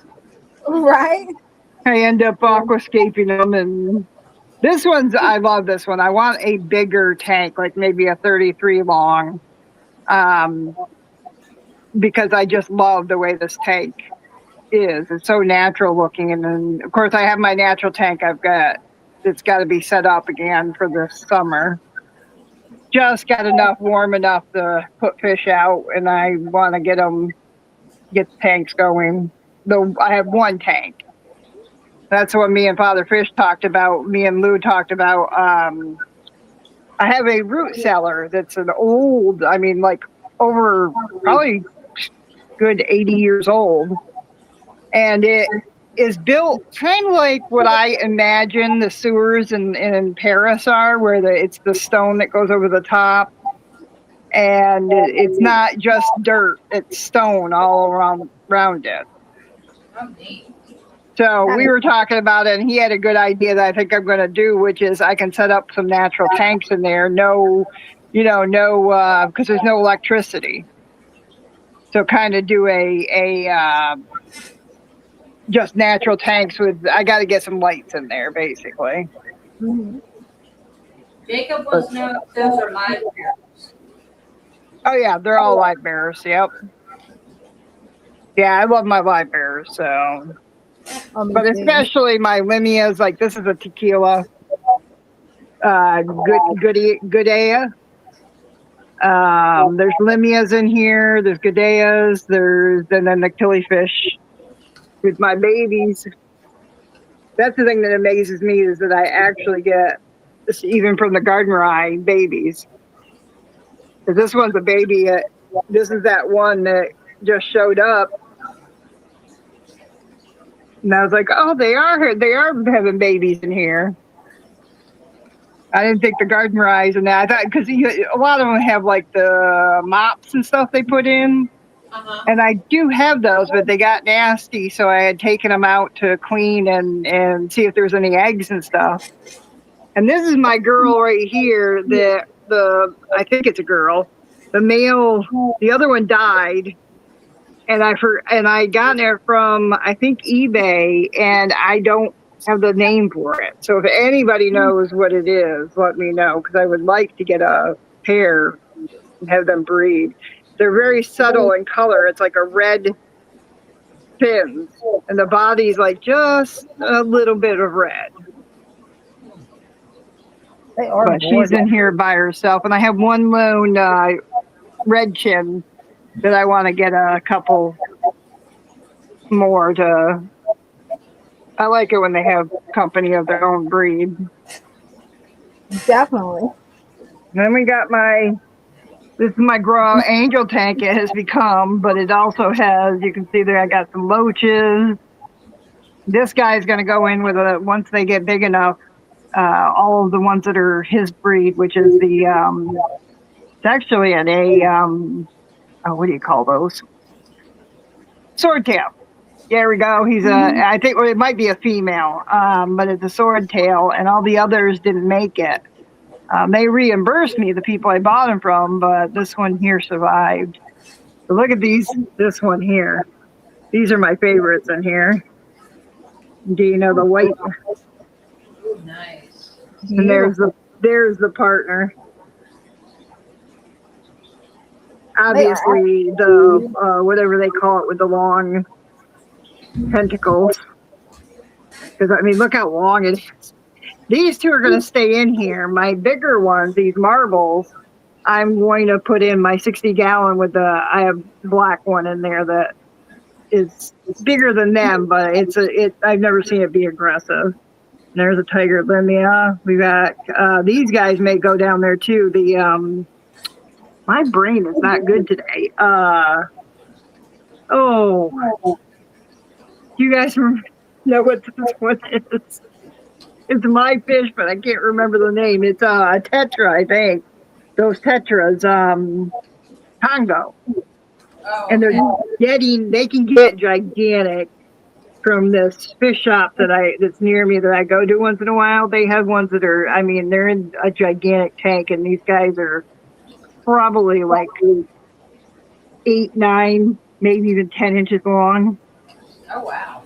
Right? I end up aquascaping them. And this one's, I love this one. I want a bigger tank, like maybe a 33 long, because I just love the way this tank is. It's so natural looking, and then of course I have my natural tank. It's got to be set up again for this summer. Just got enough warm enough to put fish out, and I want to get the tanks going. Though I have one tank. That's what me and Father Fish talked about. Me and Lou talked about. I have a root cellar that's an old. I mean, like over probably good 80 years old, and it is built kind of like what I imagine the sewers in Paris are, where it's the stone that goes over the top. And it's not just dirt; it's stone all around it. Oh, neat. So we were talking about it, and he had a good idea that I think I'm going to do, which is I can set up some natural tanks in there. No, because there's no electricity. So kind of do a just natural tanks with. I got to get some lights in there, basically. Mhm. Jacob wants to know if those are live bears. Oh yeah, they're all live bears. Yep. Yeah, I love my live bears. So, Oh, me but too. especially my Limias. Like this is a tequila. Goodea. There's Limias in here. There's Goodeyas. And then the killifish with my babies. That's the thing that amazes me is that I actually get this even from the Gardner babies. Because this one's a baby. This is that one that just showed up. And I was like, oh, they are having babies in here. I didn't think the garden rise and that. I thought because a lot of them have like the mops and stuff they put in, and I do have those, but they got nasty, so I had taken them out to clean and see if there's any eggs and stuff. And this is my girl right here. I think it's a girl. The male, the other one died, and I got it from I think eBay, and I don't have the name for it. So if anybody knows what it is, let me know, because I would like to get a pair and have them breed. They're very subtle in color. It's like a red fins, and the body's like just a little bit of red. They are But she's gorgeous. in here by herself, and I have one lone red chin that I want to get a couple more to. I like it when they have company of their own breed. Definitely. Then we got this is my grow angel tank it has become, but it also has, you can see there I got some loaches. This guy's going to go in with once they get big enough, all of the ones that are his breed, which is it's actually what do you call those? Swordtail. There we go. He's I think it might be a female, but it's a swordtail, and all the others didn't make it. They reimbursed me, the people I bought them from, but this one here survived. So look at this one here. These are my favorites in here. Do you know the white? Ooh, nice. And there's the partner. Obviously, the whatever they call it with the long tentacles. Because I mean, look how long it is. These two are going to stay in here. My bigger ones, these marbles, I'm going to put in my 60-gallon with I have black one in there that is bigger than them, but I've never seen it be aggressive. There's a tiger limia. We got these guys may go down there too. My brain is not good today. You guys know what this one is? It's my fish, but I can't remember the name. It's a tetra, I think. Those tetras, Congo. Oh, And they can get gigantic from this fish shop that's near me that I go to once in a while. They have ones that are, I mean, they're in a gigantic tank, and these guys are probably like 8, 9, maybe even 10 inches long. Oh, wow.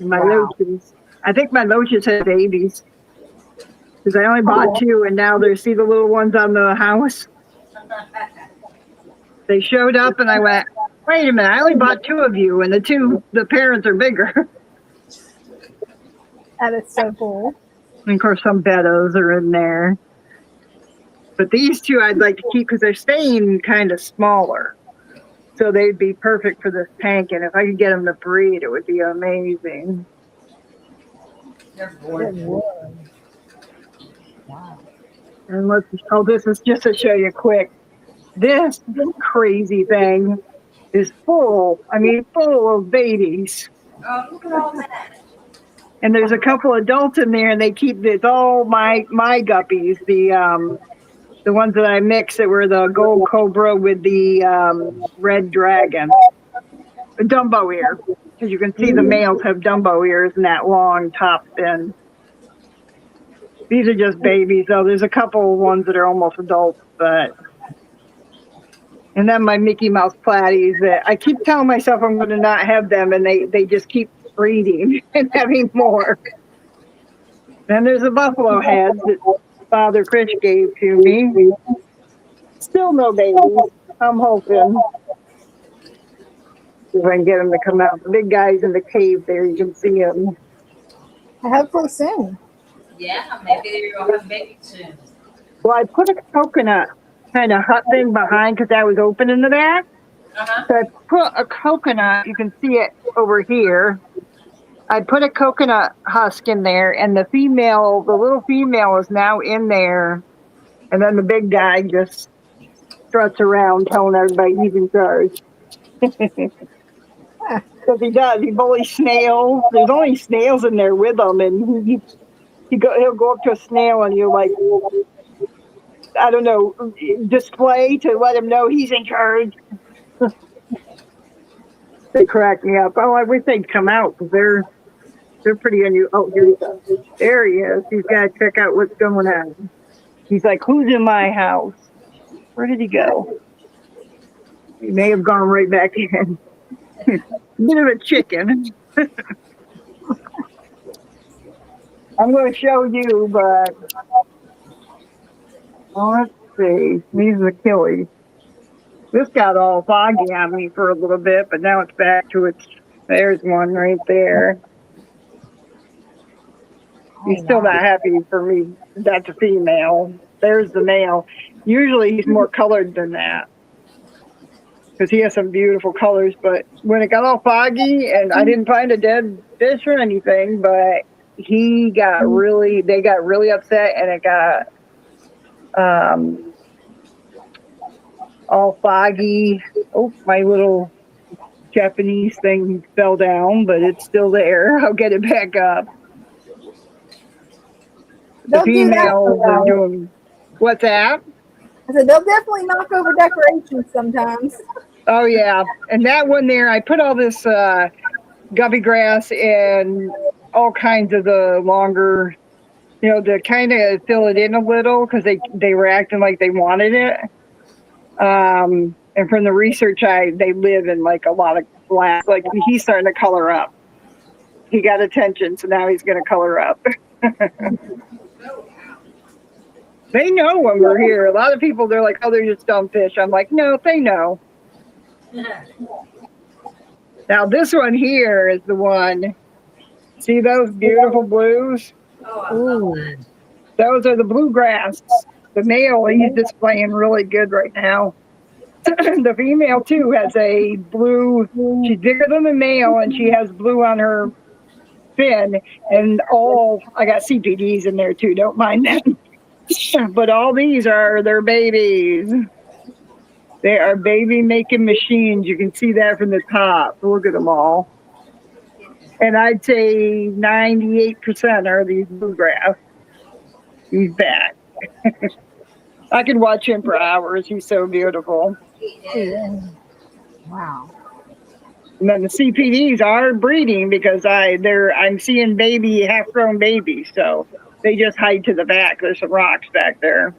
My loaches. I think my loaches had babies. Because I only bought 2, and now see the little ones on the house. They showed up, and I went, wait a minute, I only bought 2 of you, and the parents are bigger. That is so cool. And of course, some Beddos are in there. But these 2 I'd like to keep because they're staying kind of smaller. So they'd be perfect for this tank. And if I could get them to breed, it would be amazing. They're gorgeous. Wow. And this is just to show you quick. This crazy thing is full of babies. Oh, look at all that. And there's a couple adults in there, and they keep it's all my guppies, the ones that I mixed that were the gold cobra with the red dragon, a Dumbo ear, because you can see the males have Dumbo ears and that long top fin. These are just babies, though. There's a couple ones that are almost adults, and then my Mickey Mouse platies that I keep telling myself I'm going to not have them, and they just keep breeding and having more. Then there's a buffalo head that Father Chris gave to me. Still no babies. I'm hoping if I can get them to come out. The big guy's in the cave there. You can see him. Hopefully soon. Yeah, maybe you'll have baby soon. Well, I put a coconut kind of hut thing behind because that was open in the back. Uh-huh. So I put a coconut. You can see it over here. I put a coconut husk in there, and the little female is now in there. And then the big guy just struts around telling everybody he's in charge. Because he does. He bullies snails. There's only snails in there with him, and he'll go up to a snail, and you're like, I don't know, display to let him know he's in charge. They crack me up. Oh, I wish they'd come out because they're pretty unusual. Oh, here he goes. There he is. He's got to check out what's going on. He's like, who's in my house? Where did he go? He may have gone right back in. Bit of a chicken. I'm going to show you, but let's see. These are Achilles. This got all foggy on me for a little bit, but now it's back to its. There's one right there. He's still not happy for me. That's a female. There's the male. Usually he's more colored than that because he has some beautiful colors. But when it got all foggy and I didn't find a dead fish or anything, but they got really upset, and it got all foggy. Oh, my little Japanese thing fell down, but it's still there. I'll get it back up. The females are doing. What's that? I said they'll definitely knock over decorations sometimes. Oh yeah, and that one there, I put all this guppy grass and all kinds of the longer, to kind of fill it in a little because they were acting like they wanted it. And from the research, they live in like a lot of glass. Like he's starting to color up. He got attention, so now he's going to color up. They know when we're here. A lot of people, they're like, oh, they're just dumb fish. I'm like, no, they know. Now, this one here is the one. See those beautiful blues? Oh, I love that. Those are the bluegrass. The male, he's displaying really good right now. The female, too, has a blue. She's bigger than the male, and she has blue on her fin. And I got CPDs in there, too. Don't mind them. But all these are their babies. They are baby-making machines. You can see that from the top. Look at them all. And I'd say 98% are these bluegrass. He's back. I could watch him for hours. He's so beautiful. Yeah. Wow. And then the CPDs are breeding because I'm seeing half-grown babies. So they just hide to the back. There's some rocks back there.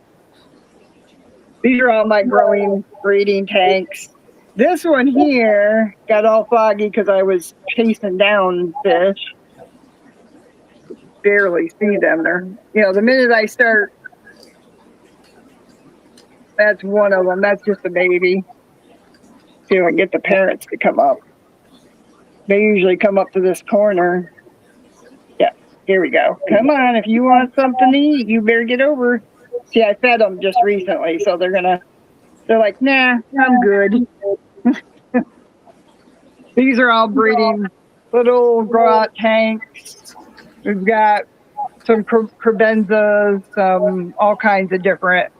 These are all my growing breeding tanks. This one here got all foggy because I was chasing down fish. Barely see them. They're, the minute I start, that's one of them. That's just a baby. See if I can get the parents to come up. They usually come up to this corner. Yeah, here we go. Come on, if you want something to eat, you better get over. See, I fed them just recently, so they're like, nah, I'm good. These are all breeding little grow out tanks. We've got some crebenzas, all kinds of different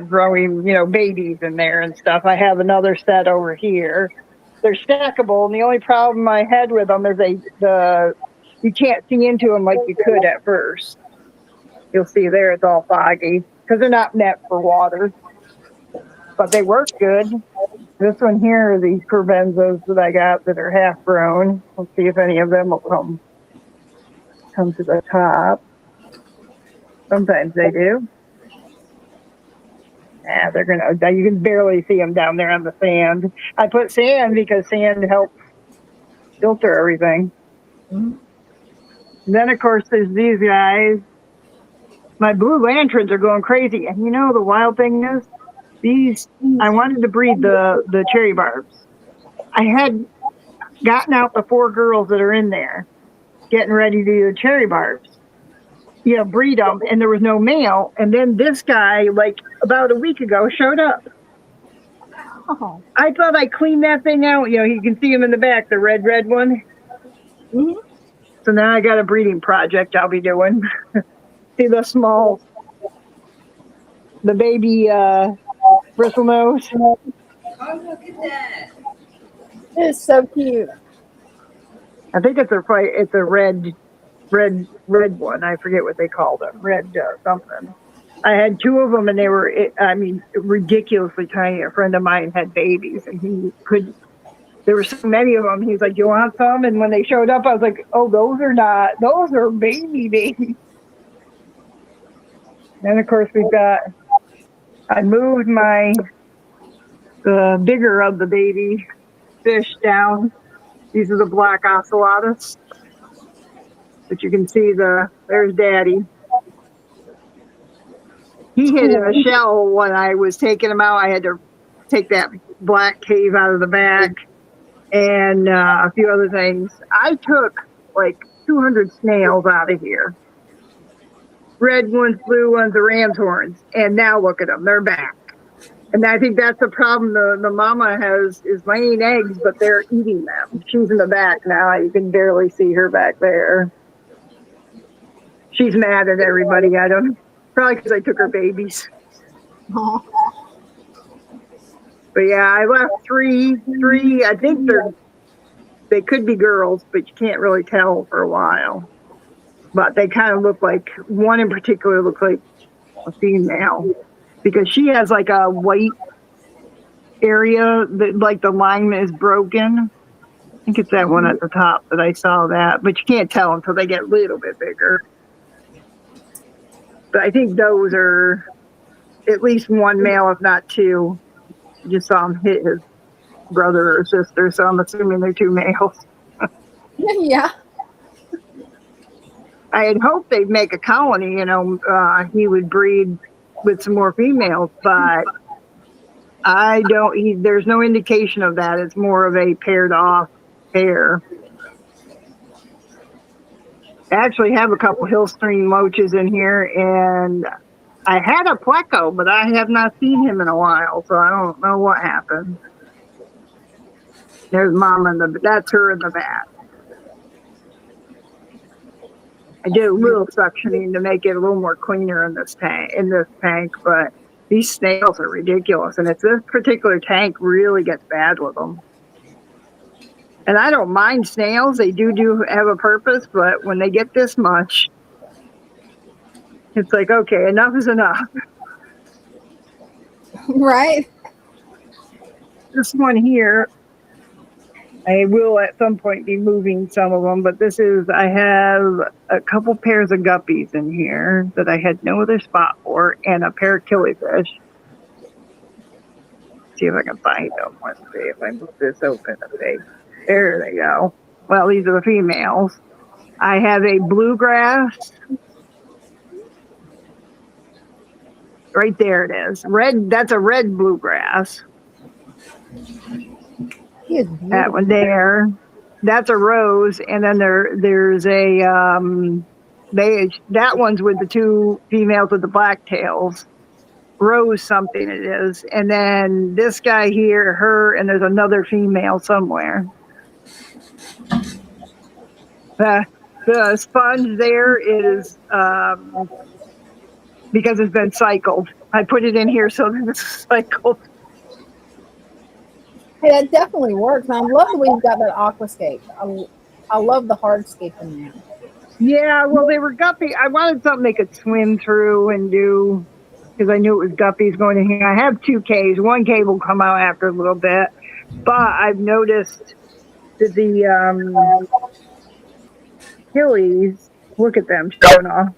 growing, babies in there and stuff. I have another set over here. They're stackable, and the only problem I had with them is you can't see into them like you could at first. You'll see there it's all foggy because they're not meant for water, but they work good. This one here are these crebenzas that I got that are half grown. Let's see if any of them will come to the top. Sometimes they do. Yeah, you can barely see them down there on the sand. I put sand because sand helps filter everything. Mm-hmm. Then, of course, there's these guys. My blue lanterns are going crazy. And the wild thing is, I wanted to breed the cherry barbs. I had gotten out the 4 girls that are in there, getting ready to do the cherry barbs. Breed them, and there was no male. And then this guy, like about a week ago, showed up. Oh. I thought I cleaned that thing out. You can see him in the back, the red one. Mm-hmm. So now I got a breeding project I'll be doing. See the baby bristle nose. Oh, look at that! It's so cute. I think it's a red one. I forget what they called them. Red something. I had 2 of them, and they were, ridiculously tiny. A friend of mine had babies, and there were so many of them. He's like, "You want some?" And when they showed up, I was like, "Oh, those are baby babies." Then, of course, I moved the bigger of the baby fish down. These are the black ocelotus. But you can see there's Daddy. He hid in a shell when I was taking him out. I had to take that black cave out of the back and a few other things. I took like 200 snails out of here. Red ones, blue ones, the ram's horns. And now look at them. They're back. And I think that's the problem the mama is laying eggs, but they're eating them. She's in the back now. You can barely see her back there. She's mad at everybody. Probably because I took her babies. Aww. But yeah, I left three. I think they could be girls, but you can't really tell for a while. But they kind of look like, one in particular looks like a female because she has like a white area that like the line is broken. I think it's that one at the top that I saw that, but you can't tell until they get a little bit bigger. But I think those are at least one male, if not 2. I just saw him hit his brother or sister, so I'm assuming they're 2 males. Yeah. I had hoped they'd make a colony, he would breed with some more females, but there's no indication of that. It's more of a paired off pair. I actually have a couple hill stream loaches in here, and I had a pleco, but I have not seen him in a while, so I don't know what happened. There's Mama that's her in the back. I did a little suctioning to make it a little more cleaner in this tank, but these snails are ridiculous, and this particular tank really gets bad with them. And I don't mind snails; they do have a purpose, but when they get this much, it's like, okay, enough is enough. Right. This one here, I will at some point be moving some of them, but I have a couple pairs of guppies in here that I had no other spot for, and a pair of killifish. see if I can find them. Let's see if I move this open a bit. There they go. Well, these are the females. I have a bluegrass. Right there it is. Red, that's a red bluegrass. He is That beautiful. one there. That's a rose. And then there's a beige. That one's with the two females with the black tails. Rose something it is. And then this guy here, her, and there's another female somewhere. The sponge there is because it's been cycled. I put it in here so that it's cycled. Hey, that definitely works. And I love the way you've got that aquascape. I love the hardscape in there. Yeah, well, they were guppy. I wanted something they could swim through and do because I knew it was guppies going in here. I have 2 caves. 1 cave will come out after a little bit, but I've noticed that the Achilles, look at them showing off.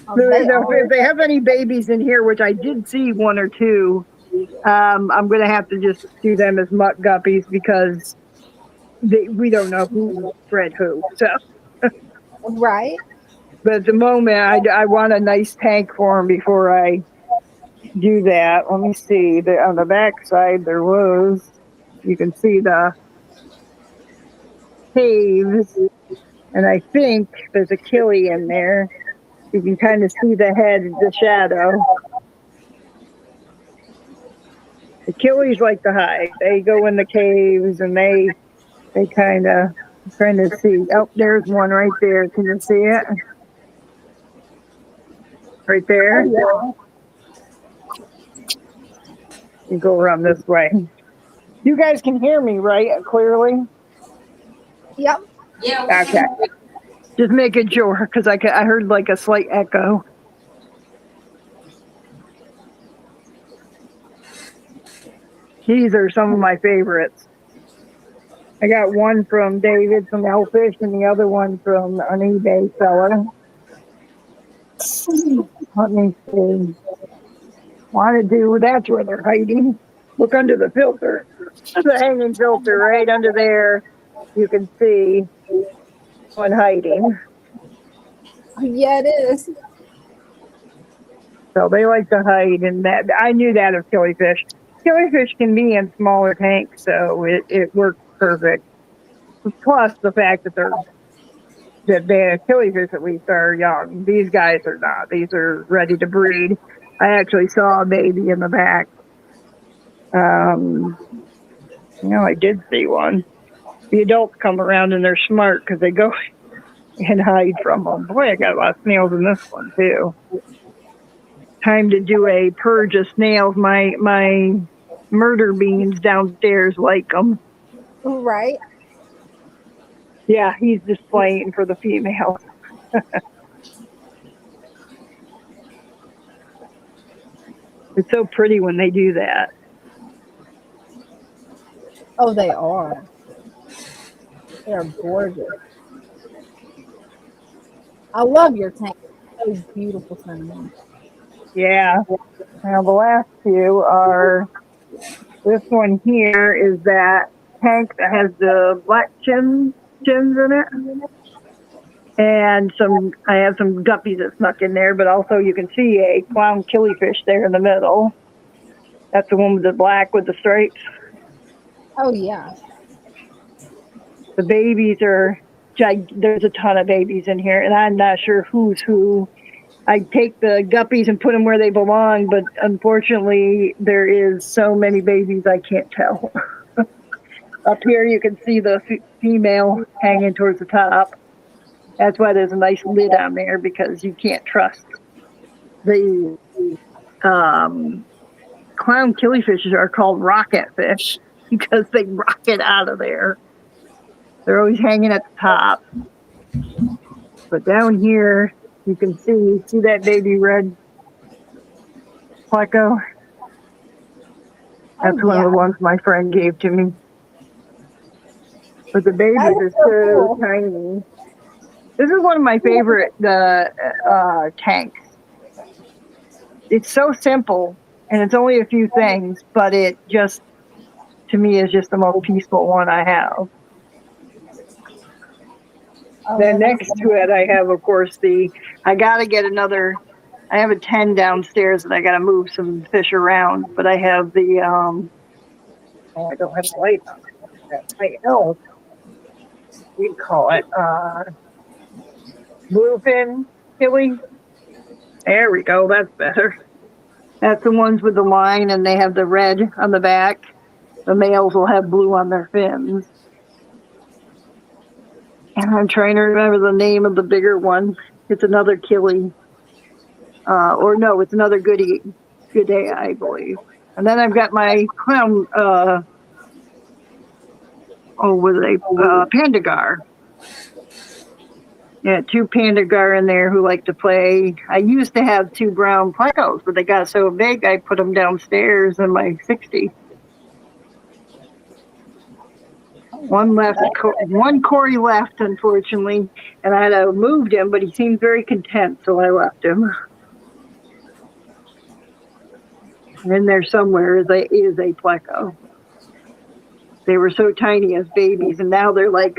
Oh, So they if they have any babies in here, which I did see 1 or 2, I'm going to have to just do them as mutt guppies because we don't know who bred who. So, right. but at the moment, I want a nice tank for them before I do that. Let me see. On the back side, you can see the caves, and I think there's a killie in there. You can kind of see the head, the shadow. The killies like to hide. They go in the caves and they kind of trying to see. Oh, there's one right there. Can you see it? Right there. Oh, yeah. You go around this way. You guys can hear me, right? Clearly? Yep. Yeah. Okay. Just making sure, because I heard like a slight echo. These are some of my favorites. I got one from David from Hellfish and the other one from an eBay seller. Let me see. Want to do, that's where they're hiding. Look under the filter. There's a hanging filter right under there. You can see one hiding. Yeah, it is. So they like to hide in that. I knew that of killifish. Killifish can be in smaller tanks, so it works perfect. Plus the fact that the killifish at least are young. These guys are not. These are ready to breed. I actually saw a baby in the back. I did see one. The adults come around and they're smart because they go and hide from them. Boy, I got a lot of snails in this one too. Time to do a purge of snails. My murder beans downstairs like them. Right. Yeah, he's displaying for the female. It's so pretty when they do that. Oh, they are. They are gorgeous. I love your tank. So beautiful, cinnamon. Yeah. Now the last 2 are, this one here is that tank that has the black chins in it. And I have some guppies that snuck in there, but also you can see a clown killifish there in the middle. That's the one with the black with the stripes. Oh, yeah. The babies there's a ton of babies in here, and I'm not sure who's who. I take the guppies and put them where they belong, but unfortunately there is so many babies I can't tell. Up here you can see the female hanging towards the top. That's why there's a nice lid on there, because you can't trust the clown killifish are called rocket fish because they rocket out of there. They're always hanging at the top. But down here, you can see that baby red pleco? That's one of the ones my friend gave to me. But the babies are so tiny. This is one of my favorite tanks. It's so simple, and it's only a few things, but it just, to me, is just the most peaceful one I have. Then next to it, I have, of course, I got to get another. I have a 10 downstairs and I got to move some fish around, but I have the, oh, I don't have the light on. I know. We call it, bluefin killie. There we go. That's better. That's the ones with the line and they have the red on the back. The males will have blue on their fins. And I'm trying to remember the name of the bigger one. It's another killie. Or no, it's another goodie, I believe. And then I've got my clown, pandagar. Yeah, 2 pandagar in there who like to play. I used to have 2 brown plecos, but they got so big I put them downstairs in my 60. One Corey left, unfortunately, and I had moved him, but he seemed very content, so I left him. And in there somewhere is a pleco. They were so tiny as babies, and now they're like,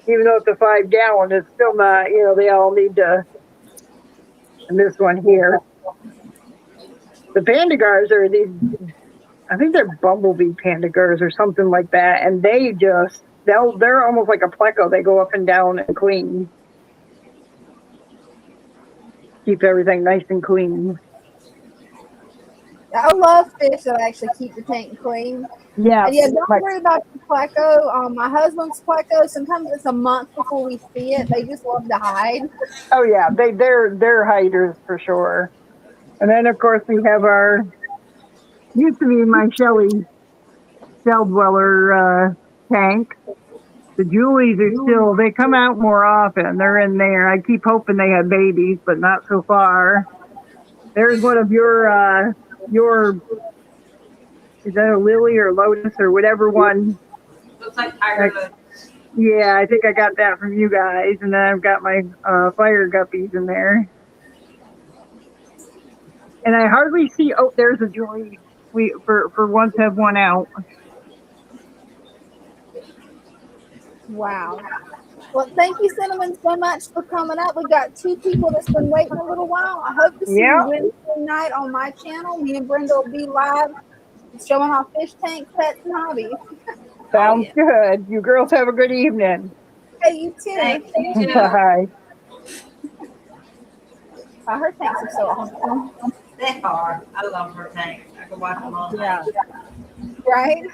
even though it's a 5 gallon, it's still not, they all need to. And this one here. The pandagars are these, I think they're bumblebee pandagars or something like that, and they're almost like a pleco. They go up and down and clean. Keep everything nice and clean. I love fish that actually keep the tank clean. Yeah. And yeah, don't worry about the pleco. My husband's pleco, sometimes it's a month before we see it. They just love to hide. Oh yeah, they're hiders for sure. And then of course we have used to be my shell dweller tank. The Julies are they come out more often. They're in there. I keep hoping they have babies, but not so far. There's one of your is that a lily or lotus or whatever one? Looks like tiger. Yeah, I think I got that from you guys. And then I've got my fire guppies in there. And I hardly see, there's a Julie. We for once have one out. Wow. Well, thank you, Cinnamon, so much for coming up. We got 2 people that's been waiting a little while. I hope to see you Wednesday night on my channel. Me and Brenda will be live showing off fish tanks, pets, and hobbies. Sounds good. You girls have a good evening. Hey, you too. Thank you. Bye. Her tanks are so awesome. They are. I love her tank. I can watch them all night. Right?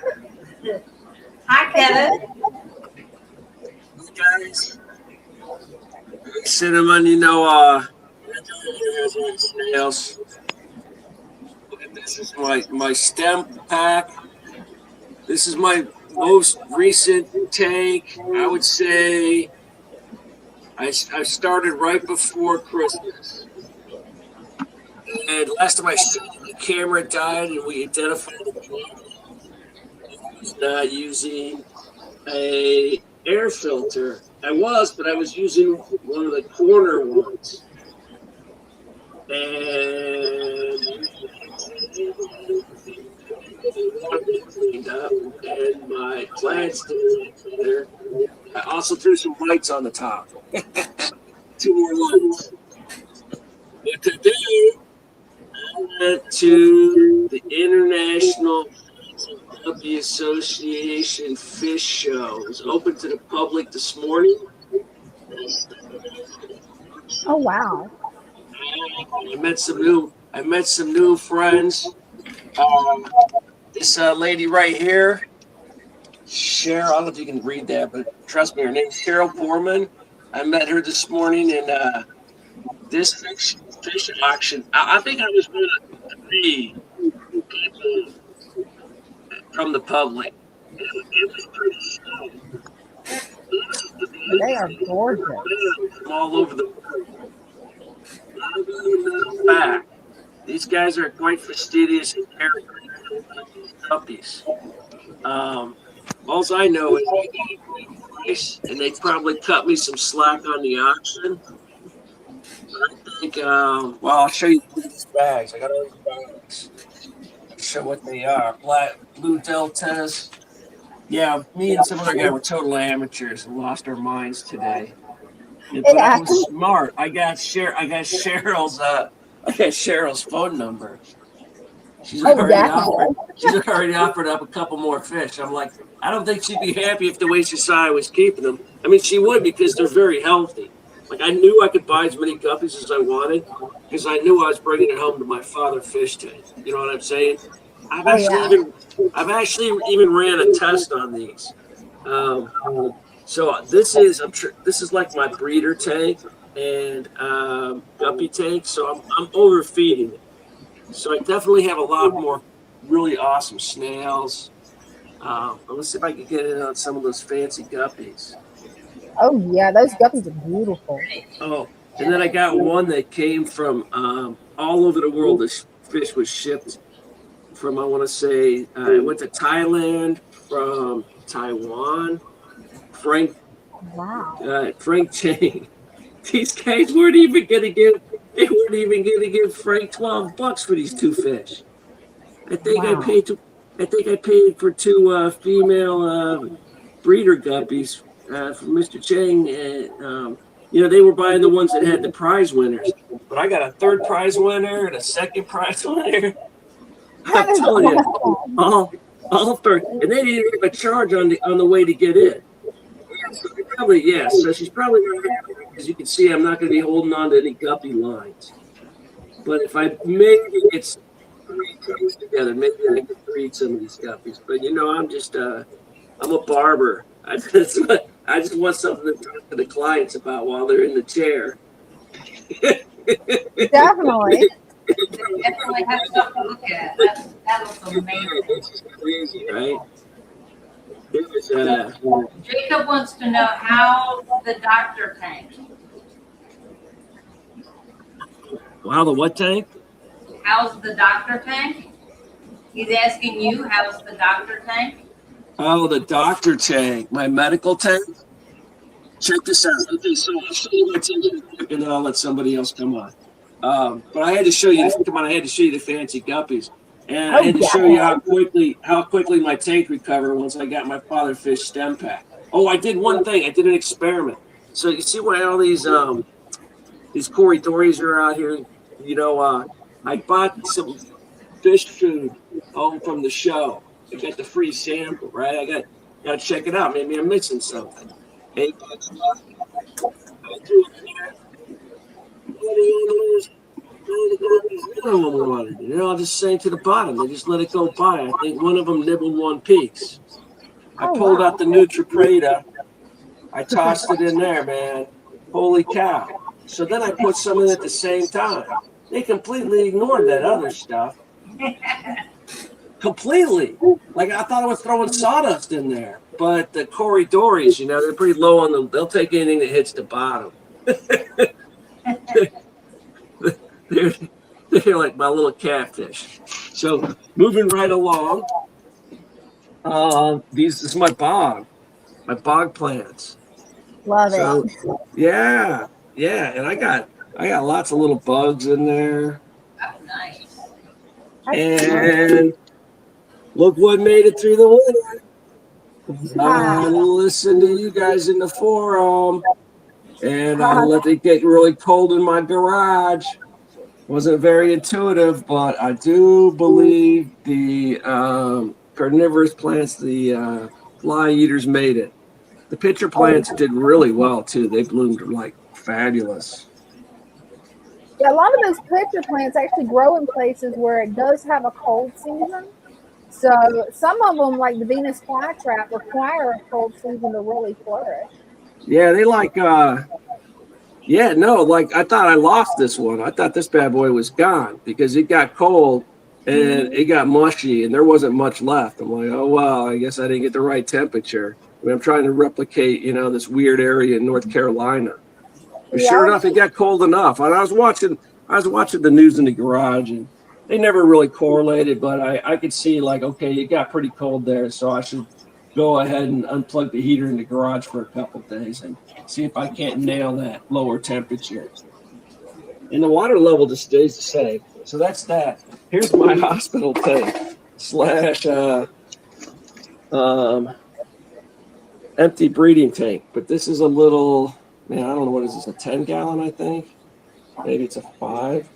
Hi, Kevin. Guys, Cinnamon, snails. This is my stem pack. This is my most recent tank. I would say I started right before Christmas. And last time I started, the camera died and we identified the problem. I was not using a air filter. But I was using one of the corner ones. And my plants did there. I also threw some lights on the top. 2 more lights. But today, I went to the International of the Association Fish Show. It was open to the public this morning. Oh wow! I met some new friends. This lady right here, Cheryl. I don't know if you can read that, but trust me, her name's Cheryl Borman. I met her this morning in this fish auction. I think I was one of 3 people from the public. It was pretty slow. They are gorgeous. From all over the back. These guys are quite fastidious and puppies. All I know is they got a great price, and they probably cut me some slack on the auction. I think, I'll show you these bags. I got all these bags. show what they are. Blue deltas. Yeah, me and some other guy were total amateurs and lost our minds today. Yeah, but I was smart. I got Cheryl's phone number. She's already offered up a couple more fish. I'm like, I don't think she'd be happy if the way she saw I was keeping them. I mean, she would because they're very healthy. Like I knew I could buy as many guppies as I wanted because I knew I was bringing it home to my father fish tank. You know what I'm saying? I've actually even ran a test on these. So this is like my breeder tank and guppy tank. So I'm overfeeding it. So I definitely have a lot more really awesome snails. But let's see if I can get in on some of those fancy guppies. Oh yeah, those guppies are beautiful. Oh, and then I got one that came from all over the world. This fish was shipped from, I want to say, it went to Thailand, from Taiwan. Frank Chang. These guys weren't even gonna give Frank $12 for these two fish. I think I paid for two female breeder guppies from Mr. Chang, and they were buying the ones that had the prize winners. But I got a third prize winner and a second prize winner. I'm telling you, all three, and they didn't even have a charge on the way to get in. So she's probably as you can see, I'm not going to be holding on to any guppy lines. But if I maybe get three things together, maybe I can breed some of these guppies. But I'm just I'm a barber. I just want something to talk to the clients about while they're in the chair. Definitely. Definitely have stuff to look at. That looks amazing. It's crazy, right? Jacob wants to know how the doctor tank. Wow, the what tank? How's the doctor tank? He's asking you, how's the doctor tank? Oh, the doctor tank, my medical tank. Check this out. Okay, so I'll show you my tank and then I'll let somebody else come on. But I had to show you. I had to show you the fancy guppies, and I had to show you how quickly my tank recovered once I got my father fish stem pack. Oh, I did one thing. I did an experiment. So you see why all these corridors are out here? I bought some fish food home from the show. I got the free sample, right? I got to check it out. Maybe I'm missing something. $8. I'll just sink to the bottom. They just let it go by. I think one of them nibbled one piece. I pulled out the Nutripreda. I tossed it in there, man. Holy cow. So then I put some in at the same time. They completely ignored that other stuff. Completely. Like I thought I was throwing sawdust in there. But the corridors, they're pretty low on them. They'll take anything that hits the bottom. They're like my little catfish. So moving right along, this is my bog plants. Love it. Yeah, and I got lots of little bugs in there. Oh, nice. And look what made it through the winter. I listened to you guys in the forum, and I let it get really cold in my garage. Wasn't very intuitive, but I do believe the carnivorous plants, the fly eaters, made it. The pitcher plants did really well too. They bloomed like fabulous. Yeah, a lot of those pitcher plants actually grow in places where it does have a cold season. So some of them, like the Venus flytrap, require a cold season to really flourish. Yeah, they like I thought I lost this one. I thought this bad boy was gone because it got cold and it got mushy and there wasn't much left. I'm like, oh, well, I guess I didn't get the right temperature. I mean, I'm trying to replicate, this weird area in North Carolina. But sure enough, it got cold enough. And I was watching the news in the garage and they never really correlated, but I could see like, okay, it got pretty cold there. So I should go ahead and unplug the heater in the garage for a couple of days and see if I can't nail that lower temperature. And the water level just stays the same. So that's that. Here's my hospital tank. slash empty breeding tank. But this is a little, man, I don't know, what is this, a 10-gallon, I think? Maybe it's a 5.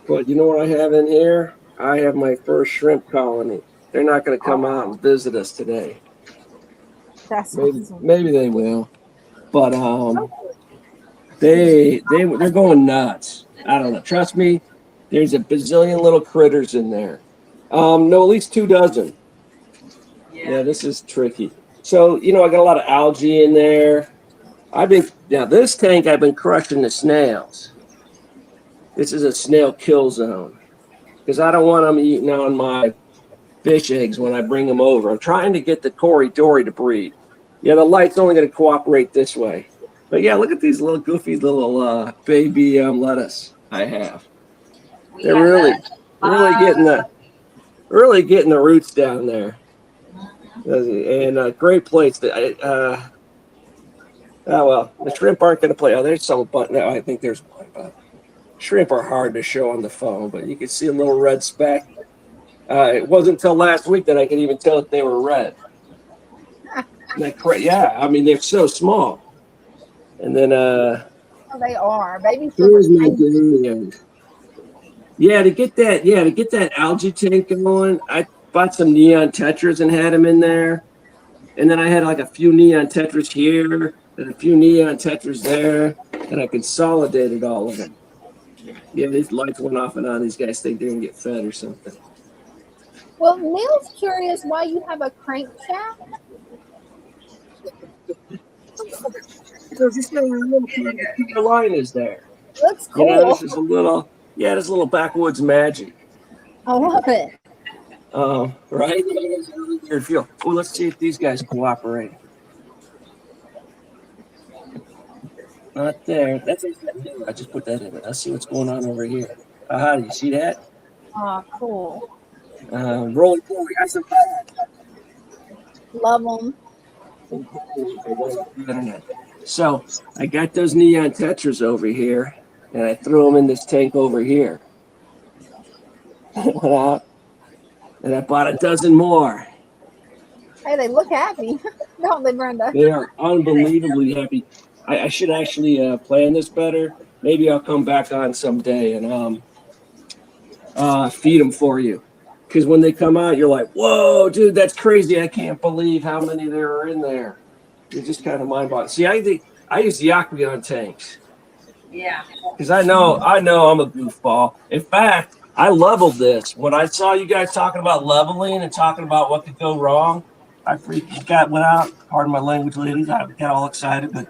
But you know what I have in here? I have my first shrimp colony. They're not going to come out and visit us today. That's Maybe, awesome. maybe they will. But they're going nuts. I don't know. Trust me, there's a bazillion little critters in there. No, at least 2 dozen. Yeah, this is tricky. So, you know, I got a lot of algae in there. Now this tank, I've been crushing the snails. This is a snail kill zone because I don't want them eating on my fish eggs when I bring them over. I'm trying to get the Cory Dory to breed. Yeah, the light's only going to cooperate this way. But yeah, look at these little goofy little baby lettuce I have. They're really getting the roots down there. And great place. Oh well, the shrimp aren't going to play. Oh, there's some button. No, I think there's one. But shrimp are hard to show on the phone, but you can see a little red speck. It wasn't until last week that I could even tell that they were red. Yeah, I mean they're so small. And then They are baby. here's my durian. Yeah, to get that algae tank going, I bought some neon tetras and had them in there. And then I had like a few neon tetras here and a few neon tetras there, and I consolidated all of them. Yeah, these lights went off and on. These guys think they're gonna get fed or something. Well, Neil's curious why you have a crankshaft. Because this little line is there. Looks cool. You know, this is a little backwoods magic. I love it. Right? Weird feel. Oh, let's see if these guys cooperate. Not there. I just put that in. Let's see what's going on over here. Aha, do you see that? Oh, cool. Rolling forward. Love them. So I got those neon tetras over here, and I threw them in this tank over here. Went out, and I bought a dozen more. Hey, they look happy, don't they, Brenda? They are unbelievably happy. I should actually plan this better. Maybe I'll come back on someday and feed them for you. Because when they come out, you're like, whoa, dude, that's crazy. I can't believe how many there are in there. You're just kind of mind-boggling. See, I use the Aquarium tanks. Yeah. Because I know I'm a goofball. In fact, I leveled this. When I saw you guys talking about leveling and talking about what could go wrong, I freaking went out. Pardon my language, ladies. I got all excited, but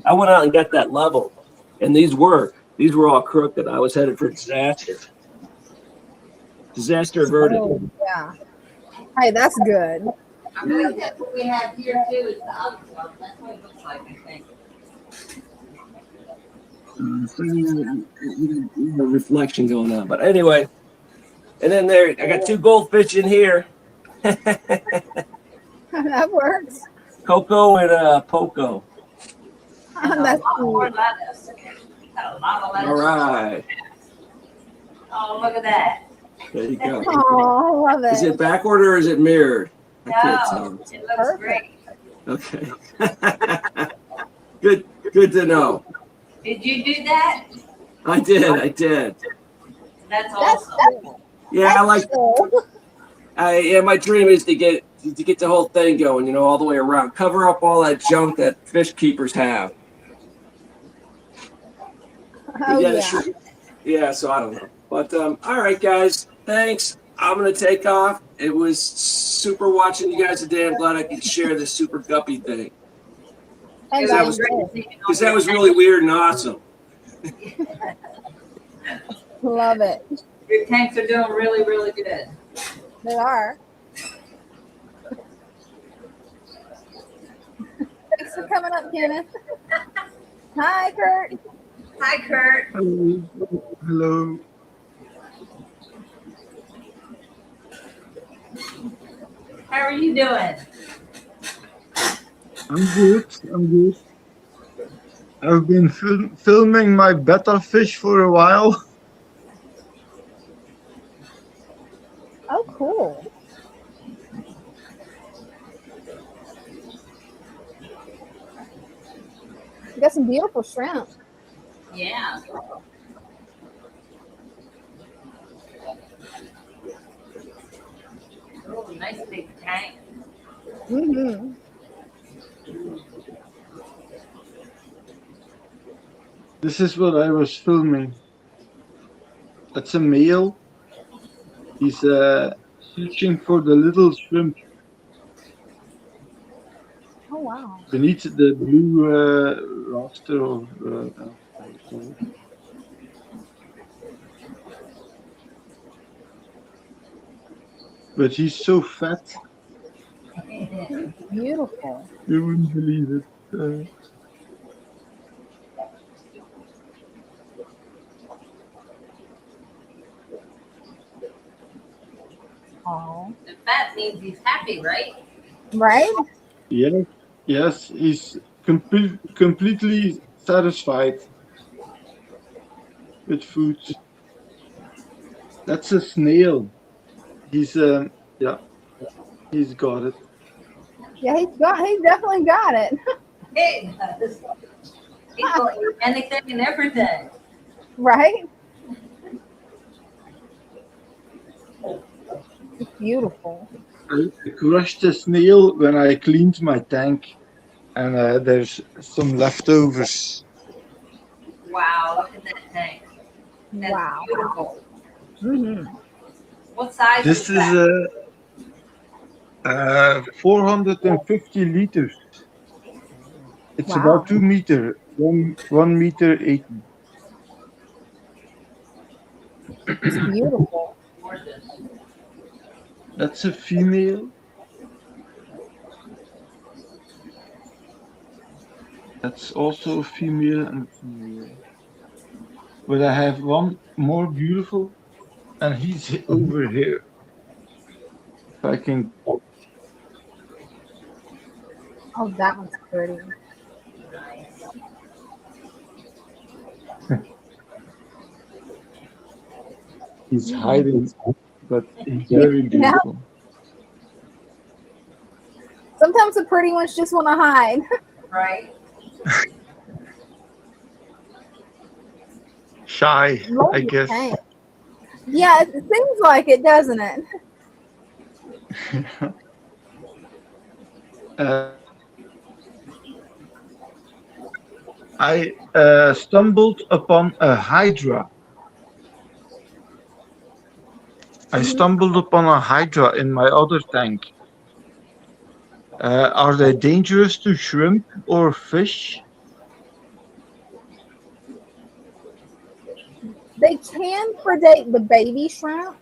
I went out and got that level. And these were all crooked. I was headed for disaster. Disaster averted. Oh, yeah. Hey, that's good. I believe that's what we have here too. Is the other one. That's what it looks like, I think. Reflection going on, but anyway. And then there, I got 2 goldfish in here. That works. Coco and Poco. That's More cool. lettuce. Got a lot of lettuce. All right, Oh, look at that. there you go. Oh, I love it. Is it backward or is it mirrored? I can't No, tell. it looks great. Okay. Good to know. Did you do that? I did. That's That's awesome. Yeah, I like. cool. My dream is to get the whole thing going. You know, all the way around. Cover up all that junk that fish keepers have. Oh, yeah, yeah. sure. Yeah. So I don't know, but all right, guys. Thanks. I'm gonna take off. It was super watching you guys today. I'm glad I could share this super guppy thing Hey, that guys, was- cool. because that was really weird and awesome. Love it. Your tanks are doing really, really good. They are. Thanks for coming up, Kenneth. Hi, Kurt. Hi, Kurt. Hello. How are you doing? I'm good. I've been filming my betta fish for a while. You got some beautiful shrimp. Yeah. Oh, nice big tank. Mm-hmm. This is what I was filming. That's a male. He's searching for the little shrimp Oh wow. beneath the blue raster of how you call it. But he's so fat, Beautiful. you wouldn't believe it. Oh. The fat means he's happy, right? Right? Yes, yes, he's completely satisfied with food. That's a snail. He's yeah, he's got it. Yeah, he definitely got it. He does. He's going to eat anything and everything. Right? It's beautiful. I crushed a snail when I cleaned my tank, and there's some leftovers. Wow, look at that tank. That's Wow. beautiful. Mm-hmm. What size This is is that? 450 liters. It's Wow. about 2 meter, 1 meter 80. It's beautiful. Gorgeous. That's a female. That's also a female and a female. But I have one more beautiful, and he's over here. If I can. Oh, that one's pretty. He's hiding, but he's very beautiful. Sometimes the pretty ones just want to hide. Right? Shy, I Lovely guess. tank. Yeah, it seems like it, doesn't it? I stumbled upon a hydra. I stumbled upon a hydra in my other tank. Are they dangerous to shrimp or fish? They can predate the baby shrimp,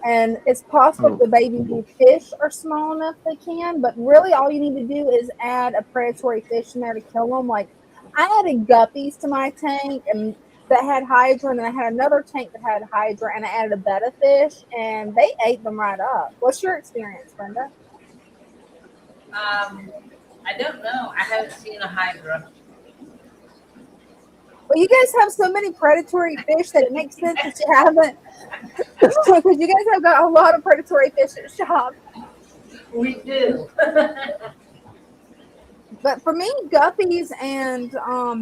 and it's possible if the baby fish are small enough they can, but really all you need to do is add a predatory fish in there to kill them. Like, I added guppies to my tank and that had hydra, and then I had another tank that had hydra, and I added a betta fish, and they ate them right up. What's your experience, Brenda? I don't know. I haven't seen a hydra. Well, you guys have so many predatory fish that it makes sense that you haven't, because you guys have got a lot of predatory fish at shop. We do. But for me, guppies and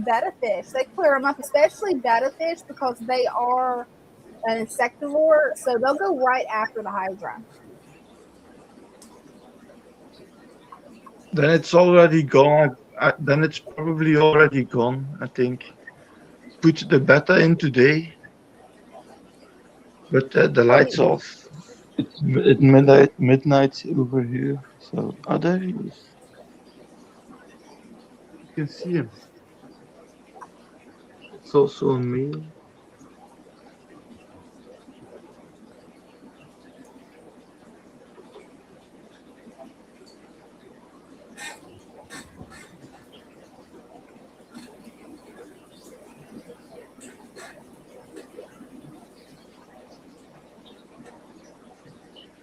betta fish, they clear them up, especially betta fish, because they are an insectivore, so they'll go right after the hydra. Then it's already gone. Then it's probably already gone, I think. Put the betta in today, but the lights off. It's midnight over here. So, there he is. You can see him. It's also a male.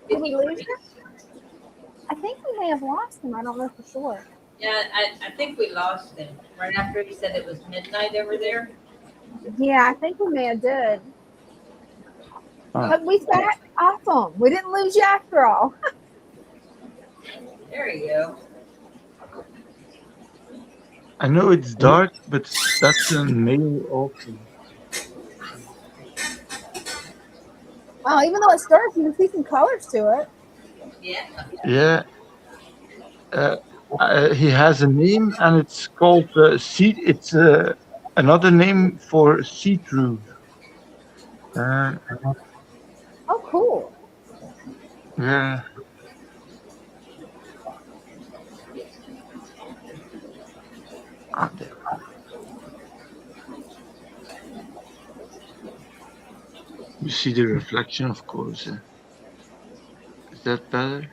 Did we lose him? I think we may have lost him. I don't know for sure. Yeah, I think we lost him right after he said it was midnight over there. Yeah, I think we may have did. But we back. Awesome. We didn't lose you after all. There you go. I know it's dark, but that's a male also. Wow, even though it's dark, you can see some colors to it. Yeah. Yeah, uh, he has a name, and it's called see. It's another name for see-through. Uh, Oh, cool. yeah, there. You see the reflection, of course. Is that better?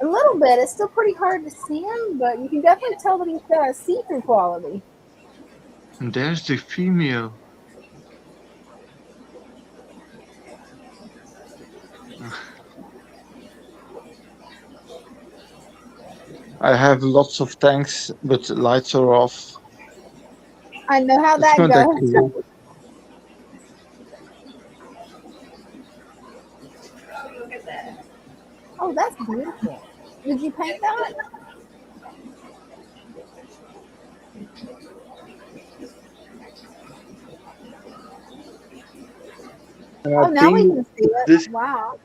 A little bit. It's still pretty hard to see him, but you can definitely tell that he's got a see-through quality. And there's the female. I have lots of tanks, but the lights are off. I know how Let's that go back to goes. you. Oh, look at that. Oh, that's beautiful. Did you paint that? And Oh, I now we painted can see this it. Wow.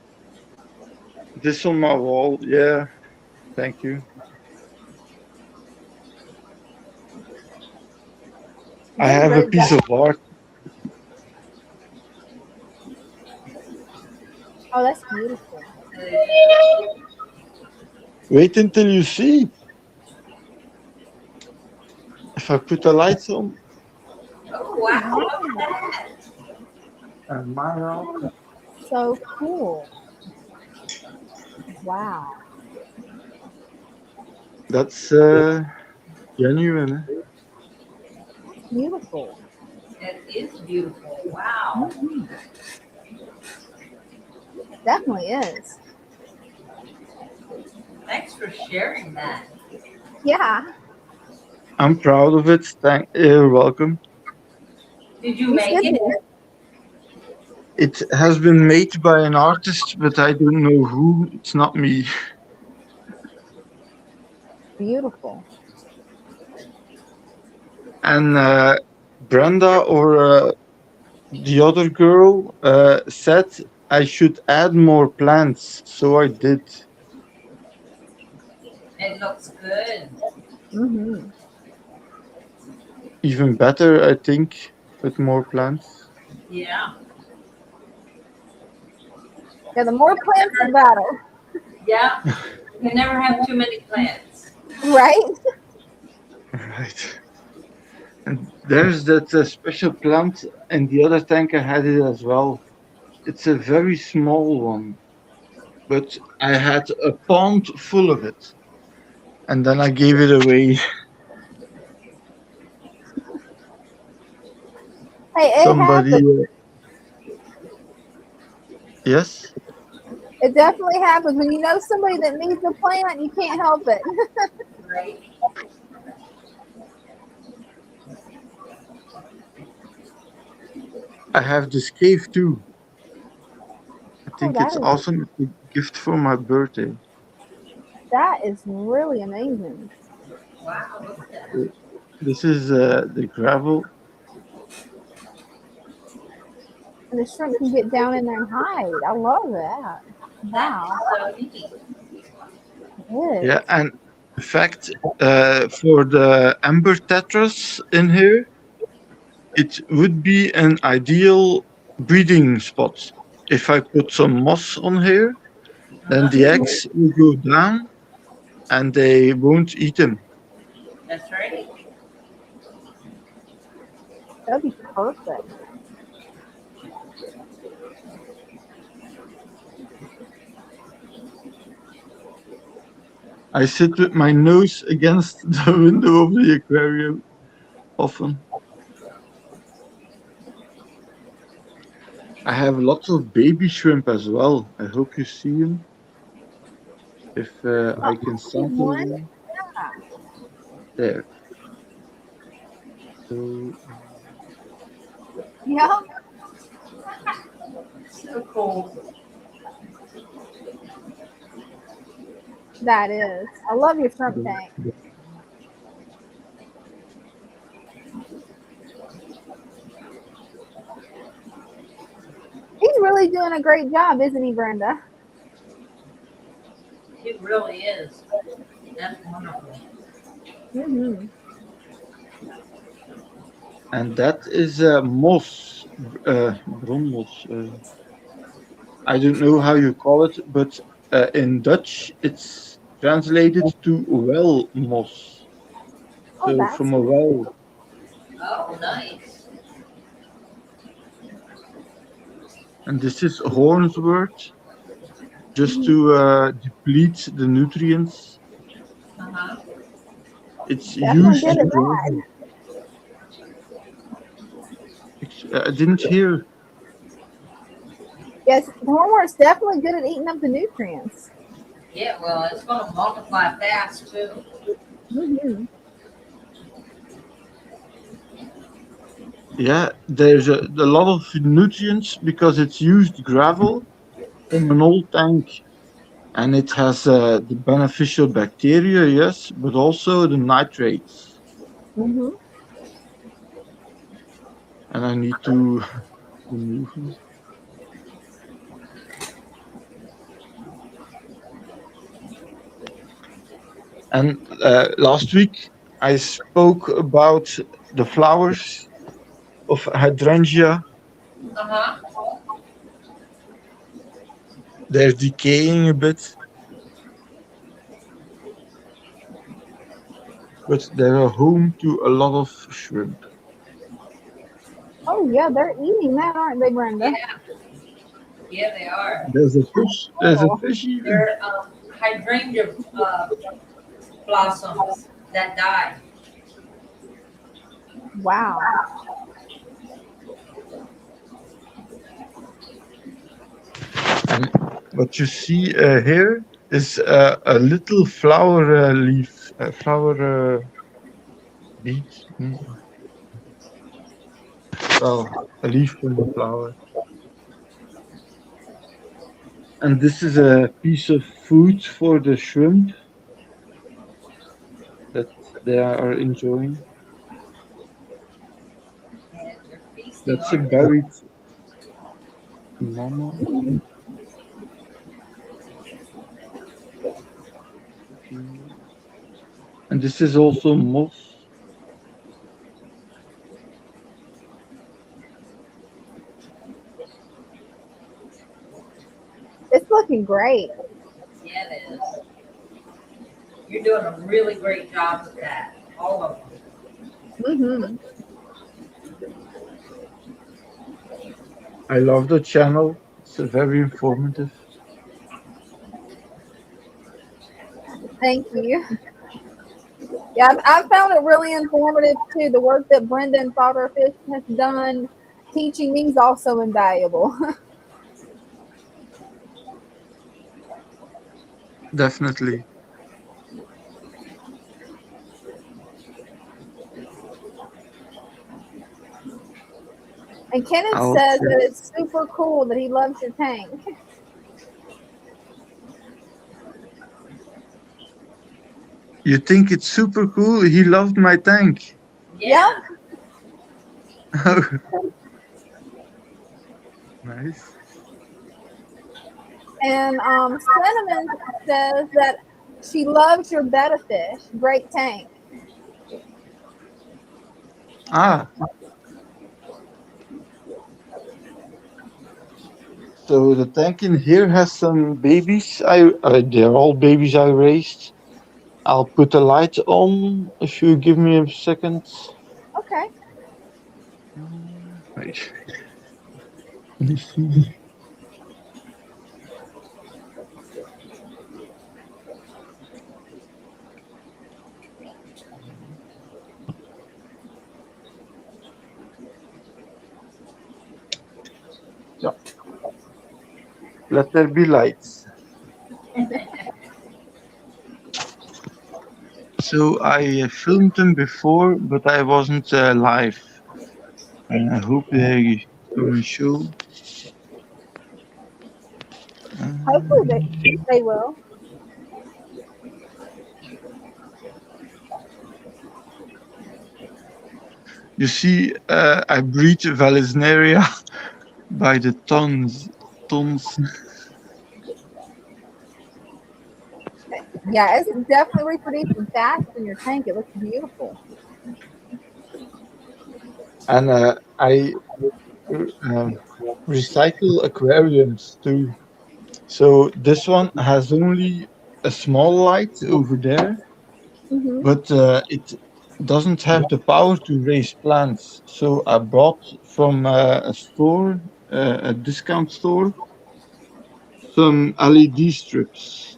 this on my wall. Yeah, thank you. I Did a have a great piece job. of art. Oh, that's beautiful. Wait until you see. If I put the lights on Oh, Oh, wow. Look at wow. that. and my art, So cool. Wow. that's genuine. Beautiful. That is beautiful. Wow. Mhm. Definitely is. Thanks for sharing that. Yeah. I'm proud of it. You're welcome. Did you You make should it? be. It has been made by an artist, but I don't know who. It's not me. Beautiful. And Brenda or the other girl said I should add more plants, so I did. It looks good. Mm-hmm. Even better, I think, with more plants. Yeah. Yeah, the more plants, the better. Yeah. You can never have too many plants. Right? Right. And there's that special plant in the other tank. I had it as well. It's a very small one, but I had a pond full of it, and then I gave it away. Hey, it Somebody, happens. yes, It definitely happens. When you know somebody that needs a plant, you can't help it. Right? I have this cave too. I Oh, think it's that is awesome. It's a gift for my birthday. really amazing. Wow. Look at that. This is the gravel. And the shrimp can get down in there and hide. I love that. That Wow. is so neat. It Yeah, is. and in fact, for the amber tetras in here, it would be an ideal breeding spot. If I put some moss on here, then the eggs will go down and they won't eat them. That's right. That'd be perfect. I sit with my nose against the window of the aquarium often. I have lots of baby shrimp as well. I hope you see them. If I can sample One? them. There. So Yeah, So cool. that is. I love your shrimp tank. really doing a great job, isn't he, Brenda? It really is. That's wonderful. Mm-hmm. And that is moss, bronmoss. I don't know how you call it, but in Dutch it's translated to well moss. Oh, So that's from a well. Oh, nice. And this is hornswort, just to deplete the nutrients. Uh-huh. It's definitely used. good at that. I didn't hear. Yes, the hornwort's definitely good at eating up the nutrients. Yeah, well, it's going to multiply fast, too. Mm-hmm. Yeah, there's a lot of nutrients because it's used gravel from an old tank, and it has the beneficial bacteria, yes, but also the nitrates. Mm-hmm. And I need to remove them. And last week I spoke about the flowers of hydrangea. Uh-huh. They're decaying a bit, but they're a home to a lot of shrimp. Oh, yeah, they're eating that, aren't they, Brenda? Yeah. Yeah, they are. There's a fish. There's a Oh. fish even. They're hydrangea blossoms that die. Wow. And what you see here is a little flower leaf, flower bead. Well, a leaf from the flower. And this is a piece of food for the shrimp that they are enjoying. And they're feasting, That's a aren't they? buried mama. And this is also moss. It's looking great. Yeah, it is. You're doing a really great job with that. All of them. Mm-hmm. I love the channel. It's very informative. Thank you. Yeah, I found it really informative too. The work that Brenda and Fish has done teaching me is also invaluable. Definitely. And Kenneth I'll says check. that it's super cool that he loves your tank. You think it's super cool? He loved my tank. Yeah. Nice. And Cinnamon says that she loves your betta fish. Great tank. Ah. So the tank in here has some babies. They're all babies I raised. I'll put the light on if you give me a second. Okay. Wait. Let me see. Yeah. Let there be lights. So I filmed them before, but I wasn't live. And I hope they will show. Hopefully they will. You see, I breed Vallisneria by the tons. tons. Yeah, it's definitely reproducing fast in your tank. It looks beautiful. And I recycle aquariums too. So this one has only a small light over there, Hmm. but it doesn't have the power to raise plants. So I bought from a store, a discount store, some LED strips.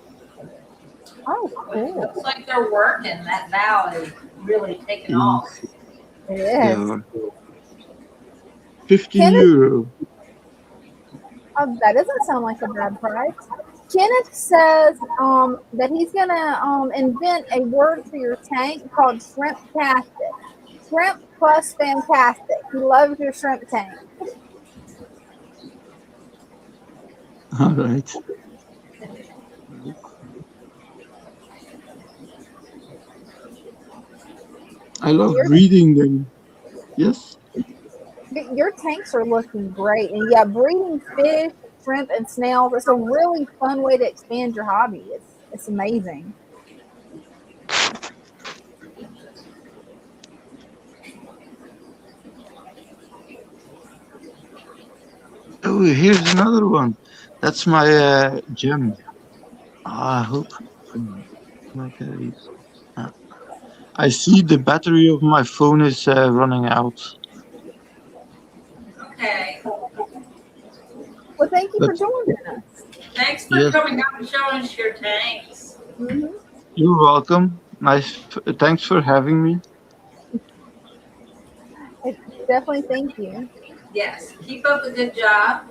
Oh, Well, it cool. looks like they're working. That bow is really taking off. Yes, It they is. are 15 Kenneth, euro. that doesn't sound like a bad price. Kenneth says that he's gonna invent a word for your tank called shrimptastic. Shrimp plus fantastic. He loves your shrimp tank. All right. I love Your breeding them. Yes. your tanks are looking great, and yeah, breeding fish, shrimp, and snails. It's a really fun way to expand your hobby. It's amazing. Oh, here's another one. That's my gem. I hope. Like, I see the battery of my phone is running out. Okay. Well, thank you But for joining us. Thanks for yes, coming out and showing us your tanks. Hmm. you're welcome. Thanks for having me. Definitely thank you. Yes. Keep up the good job,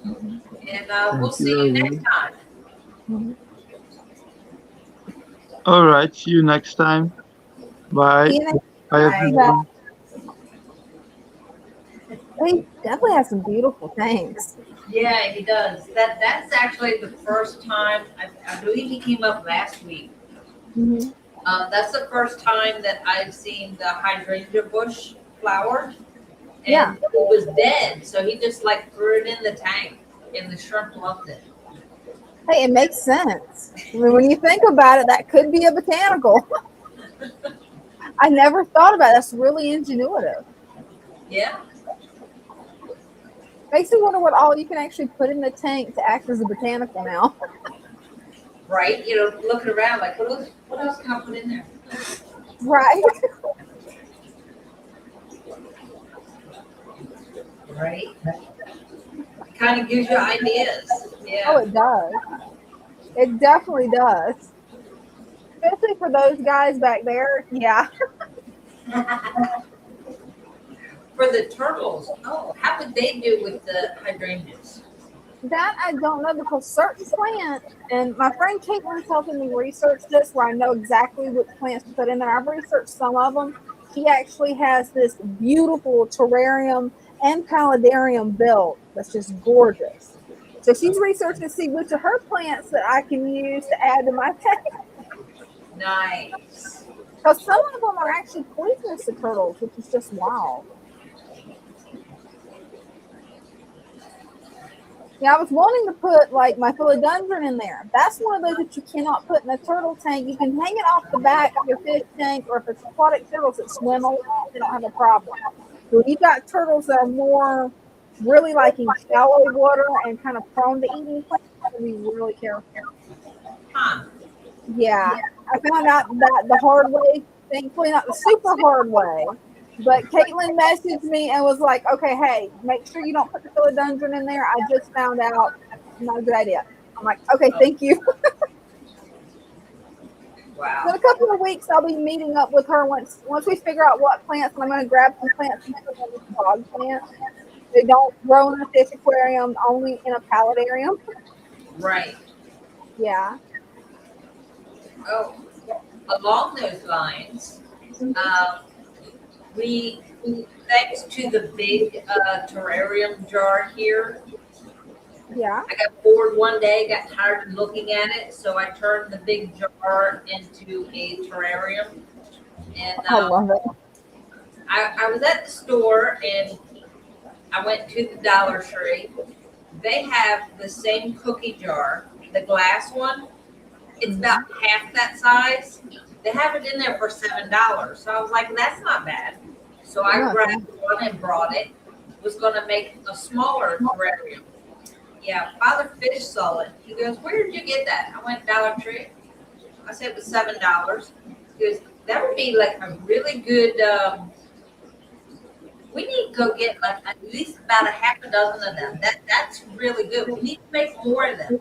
and we'll Thank you see very you next much. time. Hmm. All right. See you next time. Bye. See you next Bye, Bye. time. everyone. He definitely has some beautiful tanks. Yeah, he does. That's actually the first time. I believe he came up last week. Hmm. That's the first time that I've seen the hydrangea bush flower, Yeah. and it was dead. So he just like threw it in the tank, and the shrimp loved it. Hey, it makes sense. I mean, when you think about it, that could be a botanical. I never thought about it. That's really ingenuitive. Yeah, Makes me wonder what all you can actually put in the tank to act as a botanical now. right. You know, looking around like what else can I put in there? Right? Right. Kind of gives you ideas. Oh, Yeah. it does. It definitely does. Especially for those guys back there. Yeah. For the turtles, oh, how would they do with the hydrangeas? That I don't know because certain plants, and my friend Caitlin's helping me research this where I know exactly which plants to put in there. I've researched some of them. She actually has this beautiful terrarium and Paladarium built that's just gorgeous. So she's researching to see which of her plants that I can use to add to my tank. Nice. Because some of them are actually poisonous to turtles, which is just wild. Yeah, I was wanting to put like my philodendron in there. That's one of those that you cannot put in a turtle tank. You can hang it off the back of your fish tank, or if it's aquatic turtles that swim a lot, they don't have a problem. But when you've got turtles that are more really like in shallow water and kind of prone to eating plants, you have to be really careful. Huh. Yeah, I found out that the hard way, thankfully not the super hard way. But Caitlin messaged me and was like, okay, hey, make sure you don't put the philodendron in there. I just found out not a good idea. I'm like, okay, thank you. Wow. In a couple of weeks, I'll be meeting up with her once we figure out what plants, and I'm going to grab some plants and put them in dog plants. They don't grow in a fish aquarium, only in a Paladarium. Right. Yeah. Oh, along those lines, we, thanks to the big terrarium jar here, Yeah. I got bored one day, got tired of looking at it, so I turned the big jar into a terrarium. And I love it. I was at the store and I went to the Dollar Tree they have the same cookie jar, the glass one. It's about half that size. They have it in there for $7. So I was like, that's not bad. So I Yeah. grabbed one and brought it. Was gonna make a smaller terrarium. Yeah, Father Fish saw it. He goes, "Where did you get that?" I went Dollar Tree. I said it was $7. He goes, "That would be like a really good. We need to go get like at least about a half a dozen of them. That's really good. We need to make more of them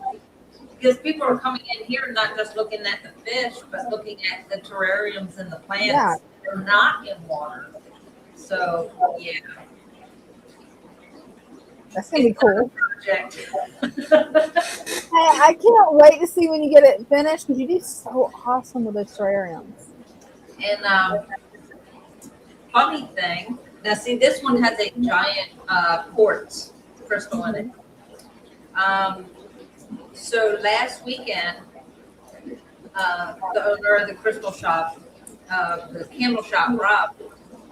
because people are coming in here not just looking at the fish, but looking at the terrariums and the plants. Yeah. They're not in water. So yeah, That's gonna be cool. project. Hey, I can't wait to see when you get it finished because you do so awesome with those terrariums. And funny thing, now see this one has a giant quartz crystal in it. So last weekend, the owner of the crystal shop, the candle shop, Rob,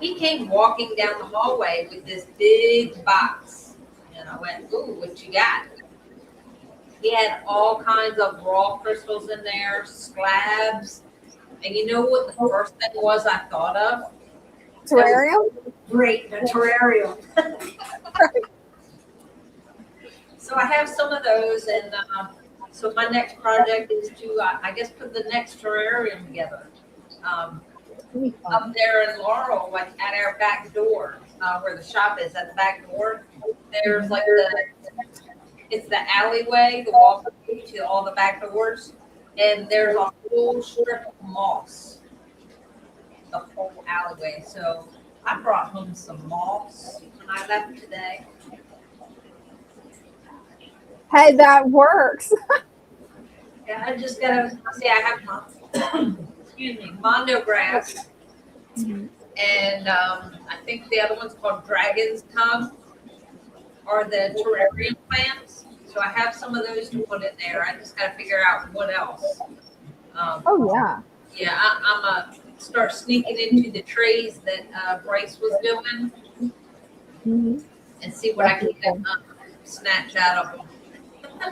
he came walking down the hallway with this big box. And I went, "Ooh, what you got?" He had all kinds of raw crystals in there, slabs. And you know what the first thing was I thought of? Terrarium? Great, the terrarium. So I have some of those, and so my next project is to, I guess, put the next terrarium together. Up there in Laurel, like at our back door, where the shop is, at the back door, there's like it's the alleyway, the walk to all the back doors, and there's a whole strip of moss, the whole alleyway. So I brought home some moss when I left today. Hey, that works. Yeah, I just gotta see. I have my excuse me, mondo grass, and I think the other one's called dragon's tongue, or the terrarium plants. So I have some of those to put in there. I just gotta figure out what else. Oh yeah. Yeah, I'm gonna start sneaking into the trees that Bryce was doing and see what I can snatch out of them.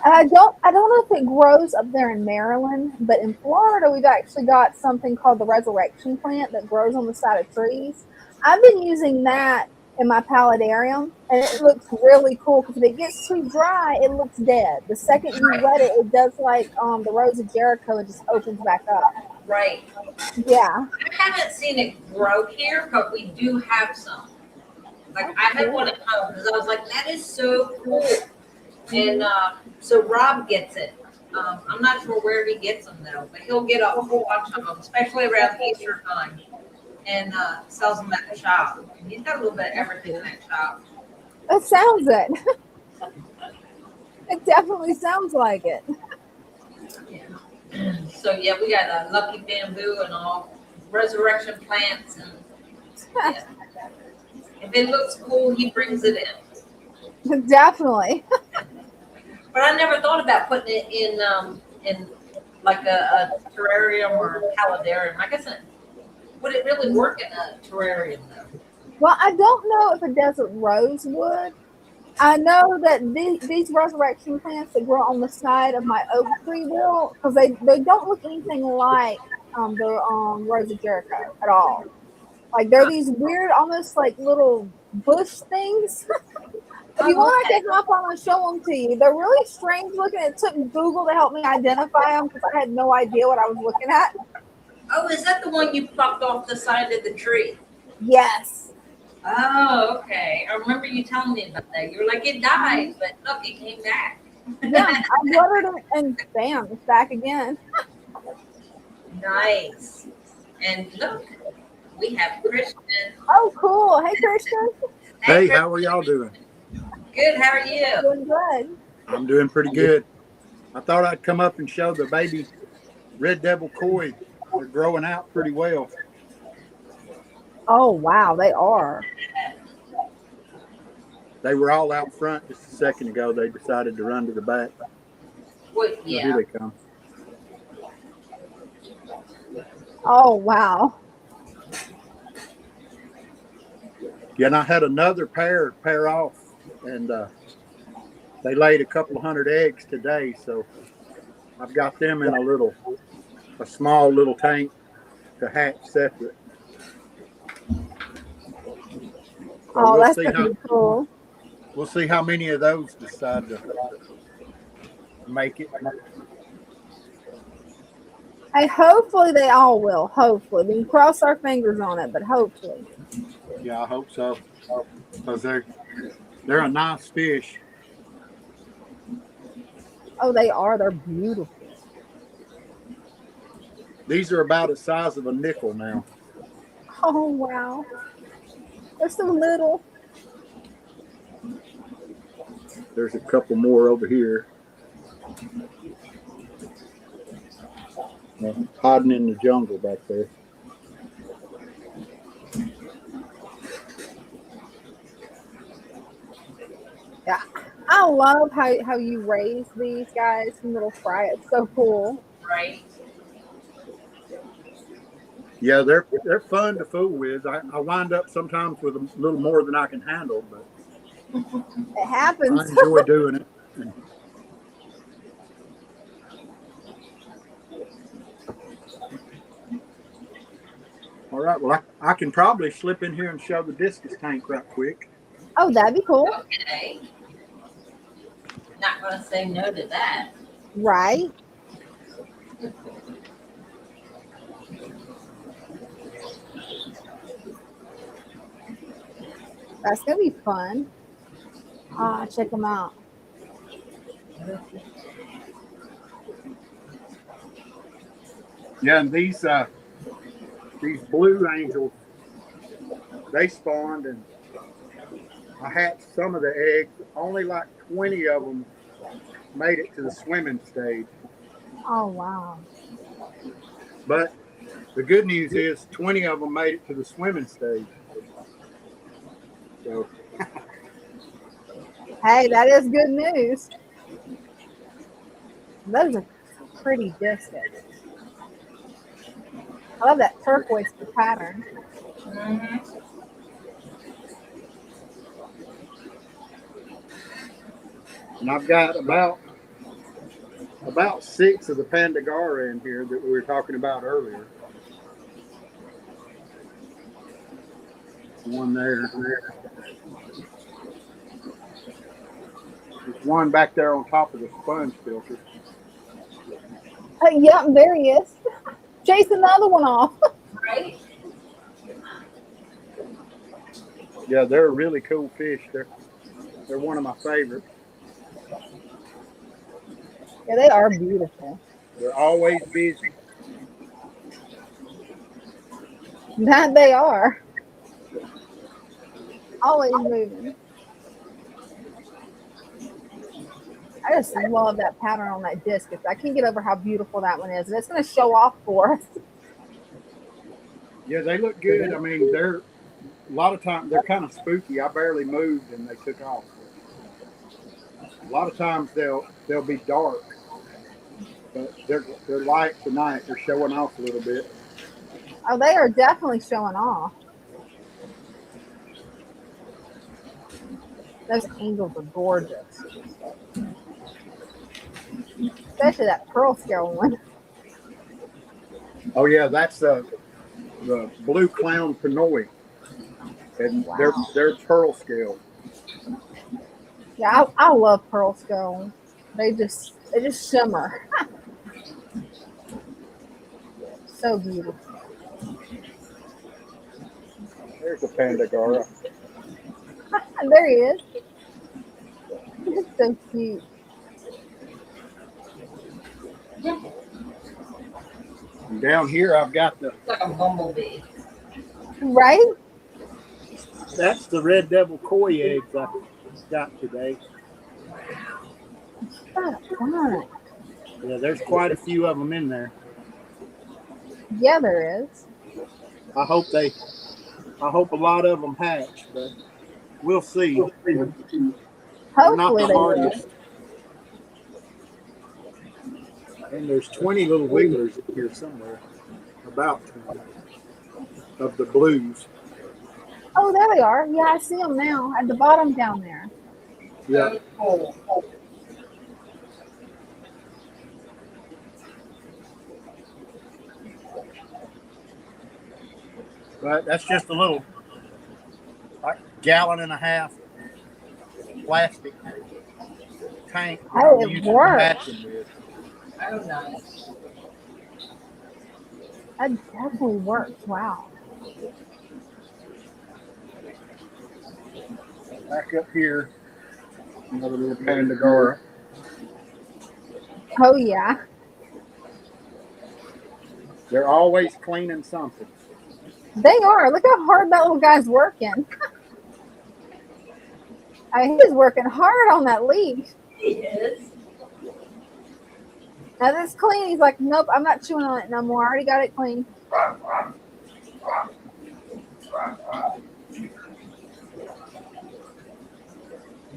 I don't know if it grows up there in Maryland, but in Florida we've actually got something called the resurrection plant that grows on the side of trees. I've been using that in my Paladarium, and it looks really cool because if it gets too dry, it looks dead. The second you wet it, it does like the Rose of Jericho and just opens back up. Right. Yeah. I haven't seen it grow here, but we do have some. Like I had one at home because I was like, that is so cool. And so Rob gets it. I'm not sure where he gets them though, but he'll get a whole bunch of them, especially around Easter time, and sells them at the shop. He's got a little bit of everything in that shop. It sounds it. It definitely sounds like it. Yeah. So yeah, we got a lucky bamboo and all resurrection plants, and yeah. If it looks cool, he brings it in. Definitely. But I never thought about putting it in like a terrarium or a paladarium. I guess would it really work in a terrarium though? Well, I don't know if a desert rose would. I know that these resurrection plants that grow on the side of my oak tree will, because they don't look anything like the Rose of Jericho at all. Like they're these weird, almost like little bush things. If you want, I can hop on and show them to you. They're really strange looking. It took Google to help me identify them because I had no idea what I was looking at. Oh, is that the one you plucked off the side of the tree? Yes. Oh, okay. I remember you telling me about that. You were like, it died, but look, it came back. Yeah, I watered it and bam, it's back again. Nice. And look, we have Christian. Oh, cool. Hey, Christian. Hey, how are y'all doing? Good. How are you? Doing good. I'm doing pretty good. I thought I'd come up and show the baby red devil koi. They're growing out pretty well. Oh, wow, they are. They were all out front just a second ago. They decided to run to the back. Well, So yeah. here they come. Oh, wow. Yeah, and I had another pair off, and They laid a couple of hundred eggs today, so I've got them in a small little tank to hatch separate. So Oh, that's gonna be cool. we'll see how many of those decide to make it. Hey, hopefully they all will. Hopefully. We can cross our fingers on it, but hopefully. Yeah, I hope so. Because they're a nice fish. Oh, they are. They're beautiful. These are about the size of a nickel now. Oh, wow. They're so little. There's a couple more over here. Hiding in the jungle back there. Yeah. I love how you raise these guys from little fry. It's so cool. Right. Yeah, they're fun to fool with. I wind up sometimes with a little more than I can handle, but It happens. I enjoy doing it. All right, well, I can probably slip in here and show the discus tank right quick. Oh, that'd be cool. Okay. Not gonna say no to that. Right? That's gonna be fun. Check them out. Yeah, and these blue angels, they spawned, and I hatched some of the eggs. Only like 20 of them made it to the swimming stage. Oh, wow. But the good news is 20 of them made it to the swimming stage. So, Hey, that is good news. Those are pretty discus. I love that turquoise pattern. Mm-hmm. and I've got about 6 of the Pandagara in here that we were talking about earlier. One there. There's one back there on top of the sponge filter. Yep, there he is. Chase another one off. Right? Yeah, they're a really cool fish. They're one of my favorites. Yeah, they are beautiful. They're always busy. That they are. Always moving. I just love that pattern on that discus. I can't get over how beautiful that one is. And it's going to show off for us. Yeah, they look good. I mean, they're a lot of times they're kind of spooky. I barely moved and they took off. A lot of times they'll be dark, but they're light tonight. They're showing off a little bit. Oh, they are definitely showing off. Those angels are gorgeous. Especially that pearl scale one. Oh yeah, that's the blue clown Pinoy, and Wow. they're pearl scale. Yeah, I love pearl scale. They just shimmer. So beautiful. There's a Pandagara. There he is. He's so cute. And down here, I've got It's like a bumblebee. Right? that's the red devil koi eggs I got today. That's fun. Yeah, there's quite a few of them in there. Yeah, there is. I hope a lot of them hatch, but we'll see. They're not Hopefully the they will. hardest. And there's 20 little wigglers in here somewhere. About 20 of the blues. Oh, there they are. Yeah, I see them now at the bottom down there. Yeah. So cool. But that's just a little like gallon and a half plastic tank that Oh, I'm it using the works. hatching with. Oh, nice. That definitely works. Wow. Back up here, another little Pandagora. Oh yeah. They're always cleaning something. They are. Look how hard that little guy's working. He's working hard on that leaf. He is. Now this clean. He's like, nope, I'm not chewing on it no more. I already got it clean.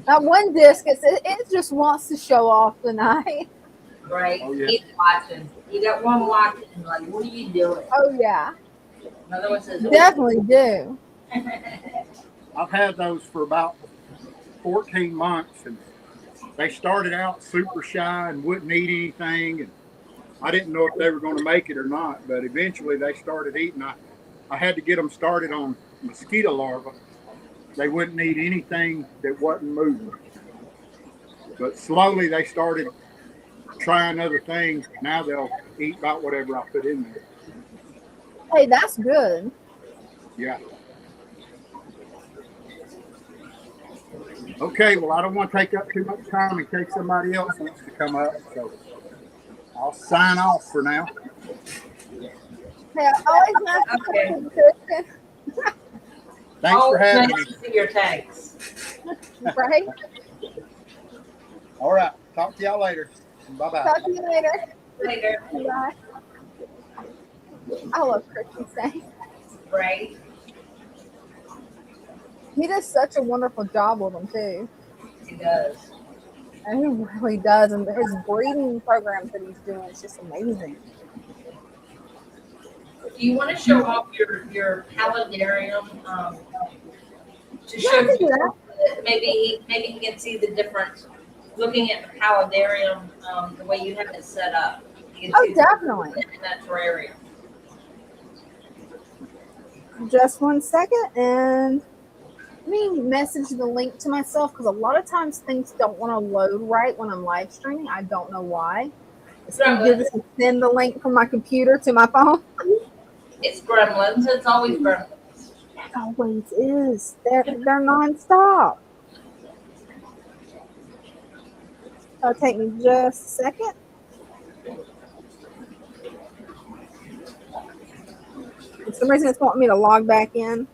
That one disc, it just wants to show off tonight. Right. Oh, yeah. He's watching. You got one watching, like, what are you doing? Oh yeah, Another one says, definitely do. I've had those for about 14 months, and they started out super shy and wouldn't eat anything, and I didn't know if they were going to make it or not, but eventually they started eating. I had to get them started on mosquito larvae. They wouldn't eat anything that wasn't moving. But slowly they started trying other things. Now they'll eat about whatever I put in there. Hey, that's good. Yeah. Okay, well, I don't want to take up too much time in case somebody else wants to come up, so I'll sign off for now. Yeah, always nice to Okay. talk to you, Kristen. Thanks for having nice me. to see your tags. Right? All right, talk to y'all later. Bye-bye. Talk to you later. Later. Bye. I love Christian saying. Right. He does such a wonderful job with them too. He does. And he really does. And his breeding programs that he's doing is just amazing. Do you want to show off your Paladarium to Yeah, show I can do people that maybe he can see the difference looking at the Paladarium the way you have it set up. You can Oh, see the definitely. difference in that terrarium. Just 1 second, and let me message the link to myself because a lot of times things don't want to load right when I'm live streaming. I don't know why. It's easier just to send the link from my computer to my phone. It's gremlins. It's always gremlins. It always is. They're nonstop. It'll take me just a second. For some reason, it's wanting me to log back in.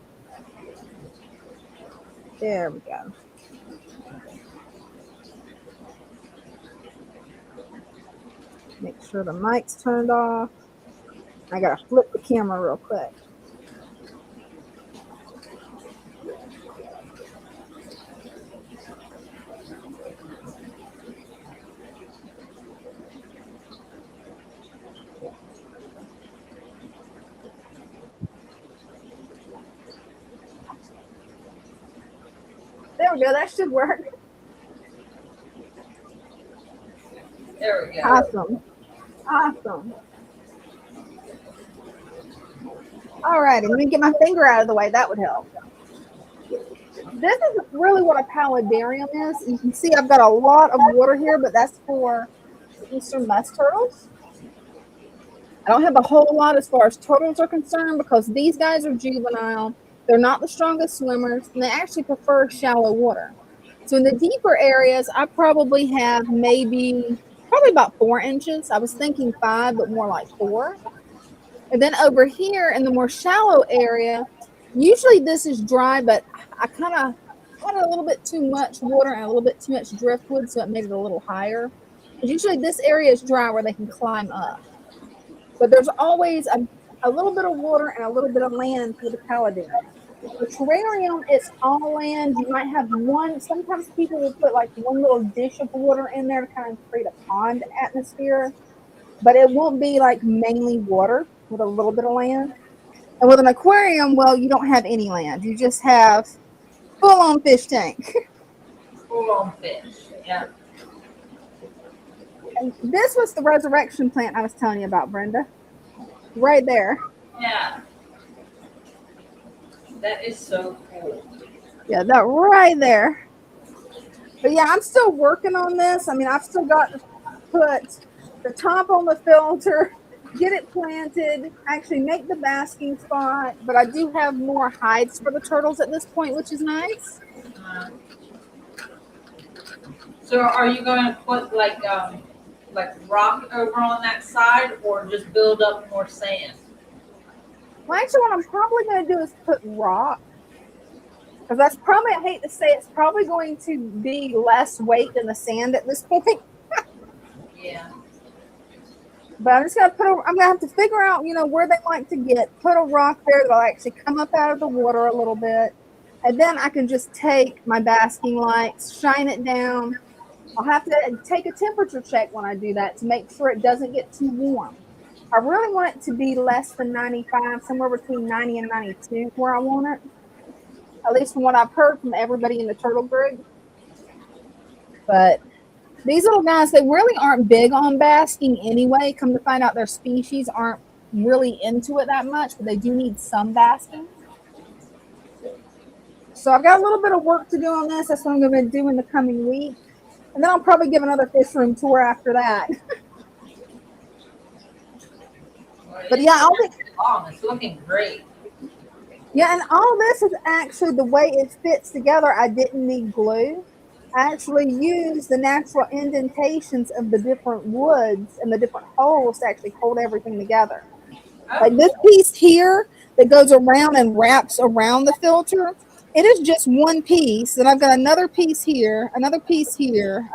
There we go. Make sure the mic's turned off. I gotta flip the camera real quick. There we go. That should work. There we go. Awesome. Awesome. All righty. Let me get my finger out of the way. That would help. This is really what a Paladarium is. You can see I've got a lot of water here, but that's for eastern musk turtles. I don't have a whole lot as far as turtles are concerned because these guys are juvenile. They're not the strongest swimmers, and they actually prefer shallow water. So in the deeper areas, I probably have probably about 4 inches. I was thinking 5, but more like 4. And then over here in the more shallow area, usually this is dry, but I kind of had a little bit too much water and a little bit too much driftwood, so it made it a little higher. But usually this area is dry where they can climb up. But there's always a little bit of water and a little bit of land for the Paladarium. The terrarium is all land. You might have one. Sometimes people will put like one little dish of water in there to kind of create a pond atmosphere, but it won't be like mainly water with a little bit of land. And with an aquarium, well, you don't have any land. You just have full-on fish tank. Full on fish. Yeah. And this was the resurrection plant I was telling you about, Brenda. Right there. Yeah. That is so cool. Yeah, that right there. But yeah, I'm still working on this. I mean, I've still got to put the top on the filter, get it planted, actually make the basking spot. But I do have more hides for the turtles at this point, which is nice. So are you going to put like rock over on that side, or just build up more sand? Well, actually, what I'm probably going to do is put rock. Because that's probably, I hate to say, it's probably going to be less weight than the sand at this point. Yeah. But I'm just going to I'm going to have to figure out, where they like to put a rock there that'll actually come up out of the water a little bit. And then I can just take my basking lights, shine it down. I'll have to take a temperature check when I do that to make sure it doesn't get too warm. I really want it to be less than 95, somewhere between 90 and 92 where I want it. At least from what I've heard from everybody in the turtle group. But these little guys, they really aren't big on basking anyway. Come to find out their species aren't really into it that much, but they do need some basking. So I've got a little bit of work to do on this. That's what I'm going to do in the coming week. And then I'll probably give another fish room tour after that. But yeah, it's looking great. Yeah, and all this is actually the way it fits together. I didn't need glue. I actually used the natural indentations of the different woods and the different holes to actually hold everything together. Like this piece here that goes around and wraps around the filter, it is just one piece. And I've got another piece here, another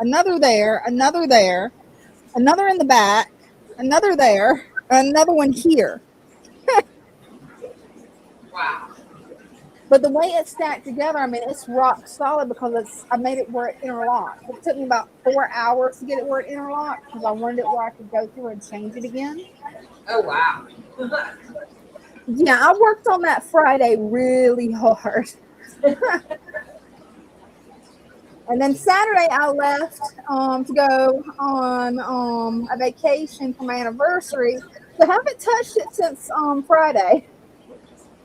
another there, another there, another in the back, another there, another one here. Wow. But the way it's stacked together, I mean, it's rock solid because I made it where it interlocked. It took me about 4 hours to get it where it interlocked because I wanted it where I could go through and change it again. Oh, wow. Yeah, I worked on that Friday really hard. And then Saturday I left to go on a vacation for my anniversary. So I haven't touched it since Friday.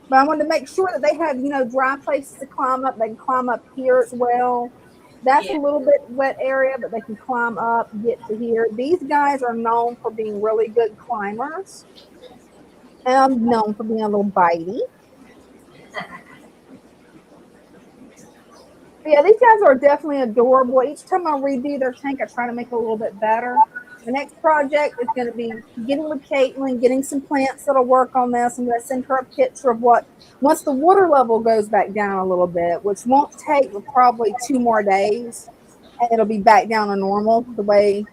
But I wanted to make sure that they had, dry places to climb up. They can climb up here as well. That's a little bit wet area, but they can climb up, get to here. These guys are known for being really good climbers. And I'm known for being a little bitey. But yeah, these guys are definitely adorable. Each time I redo their tank, I try to make it a little bit better. The next project is going to be getting with Caitlin, getting some plants that'll work on this. I'm going to send her a picture of once the water level goes back down a little bit, which won't take probably 2 more days, and it'll be back down to normal, the way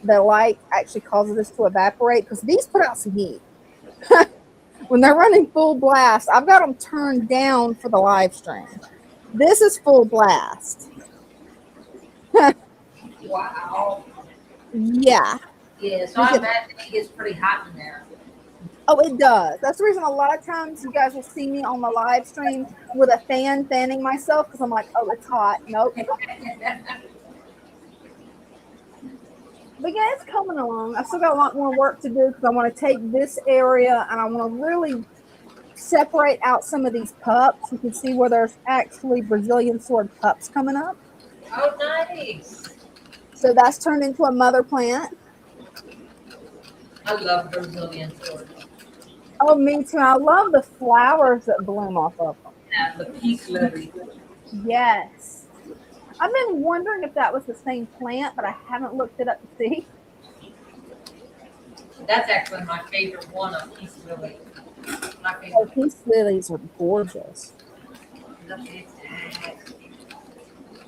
the light actually causes this to evaporate, because these put out some heat. When they're running full blast, I've got them turned down for the live stream. This is full blast. Wow. Yeah. Yeah, so I imagine it gets pretty hot in there. Oh, it does. That's the reason a lot of times you guys will see me on the live stream with a fan fanning myself because I'm like, oh, it's hot. Nope. But yeah, it's coming along. I've still got a lot more work to do because I want to take this area and I want to really separate out some of these pups. You can see where there's actually Brazilian sword pups coming up. Oh, nice. So that's turned into a mother plant. I love Brazilian swords. Oh, me too. I love the flowers that bloom off of them. Yeah, the peace lily. Yes. I've been wondering if that was the same plant, but I haven't looked it up to see. That's actually my favorite one of peace lily. My favorite. Oh, peace lilies are gorgeous.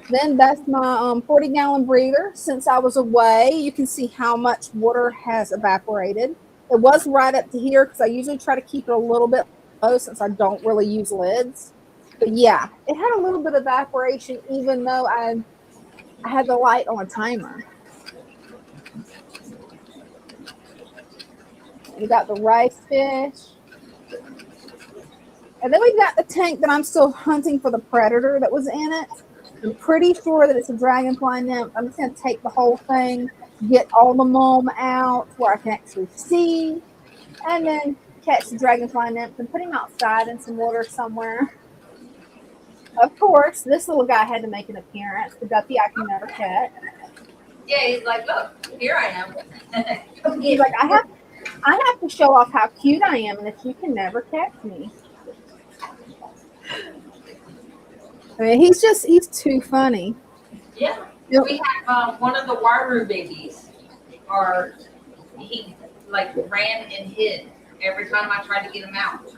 Then that's my 40-gallon breeder. Since I was away, you can see how much water has evaporated. It was right up to here because I usually try to keep it a little bit low since I don't really use lids. But yeah, it had a little bit of evaporation even though I had the light on a timer. We got the rice fish. And then we got the tank that I'm still hunting for the predator that was in it. I'm pretty sure that it's a dragonfly nymph. I'm just going to take the whole thing, get all the mulm out where I can actually see, and then catch the dragonfly nymph and put him outside in some water somewhere. Of course, this little guy had to make an appearance. The guppy I can never catch. Yeah, he's like, look, here I am. He's like, I have to show off how cute I am, and that you can never catch me. I mean, he's too funny. Yeah. Yep. We have one of the Waru babies, he like ran and hid every time I tried to get him out.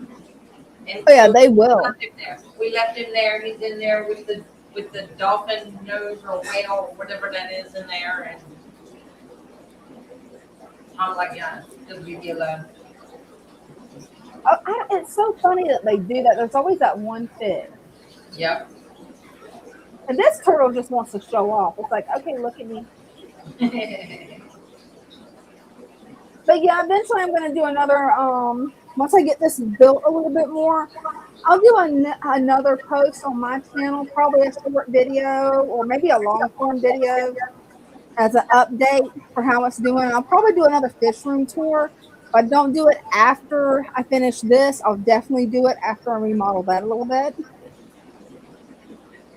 And Oh yeah, they will. We left him there. He's in there with the dolphin nose or whale or whatever that is in there, and I'm like, yeah, just leave me alone. It's so funny that they do that. There's always that one fish. Yep. And this turtle just wants to show off. It's like, okay, look at me. But yeah, eventually I'm going to do another, once I get this built a little bit more, I'll do another post on my channel, probably a short video or maybe a long form video as an update for how it's doing. I'll probably do another fish room tour. If I don't do it after I finish this, I'll definitely do it after I remodel that a little bit.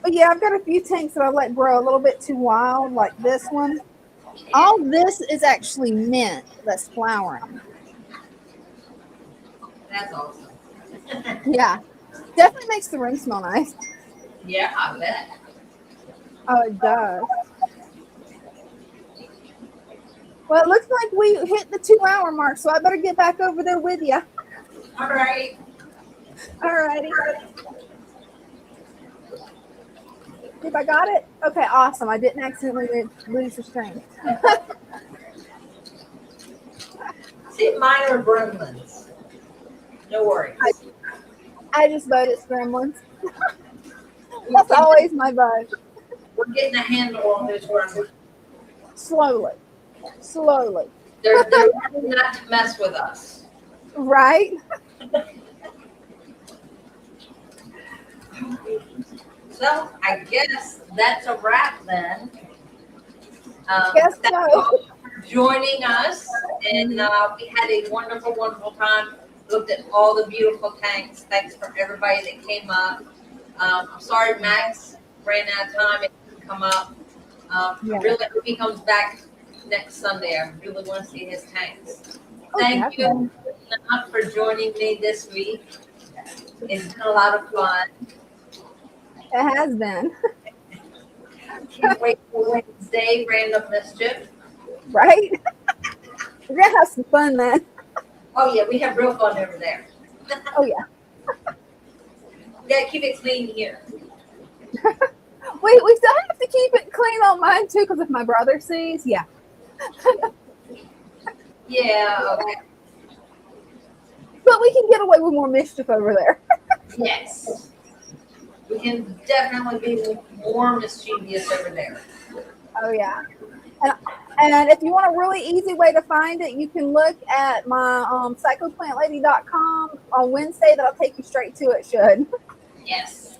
But yeah, I've got a few tanks that I let grow a little bit too wild, like this one. All this is actually mint that's flowering. That's awesome. Yeah, definitely makes the room smell nice. Yeah, I bet. Oh, it does. Well, it looks like we hit the 2-hour mark, so I better get back over there with you. All right. All righty. If I got it? Okay, awesome. I didn't accidentally lose the string. See, mine are gremlins. No worries. I just voted gremlins. That's always my vote. We're getting a handle on this gremlins. Slowly. They're learning not to mess with us. Right? So I guess that's a wrap then. Guess Thank so. you all for joining us, and we had a wonderful, wonderful time. Looked at all the beautiful tanks. Thanks for everybody that came up. I'm sorry Max ran out of time and couldn't come up. Yeah. Really, if he comes back next Sunday, I really want to see his tanks. Oh, Thank definitely. you Nana, for joining me this week. It's been a lot of fun. It has been. Can't wait for Wednesday, Random Mischief. Right? We're going to have some fun then. Oh, yeah, we have real fun over there. Oh, yeah. We gotta keep it clean here. We still have to keep it clean on mine, too, because if my brother sees, yeah. Yeah, okay. But we can get away with more mischief over there. Yes. We can definitely be more mischievous over there. Oh, yeah. And if you want a really easy way to find it, you can look at my psychoplantlady.com on Wednesday. That'll take you straight to it, should. Yes.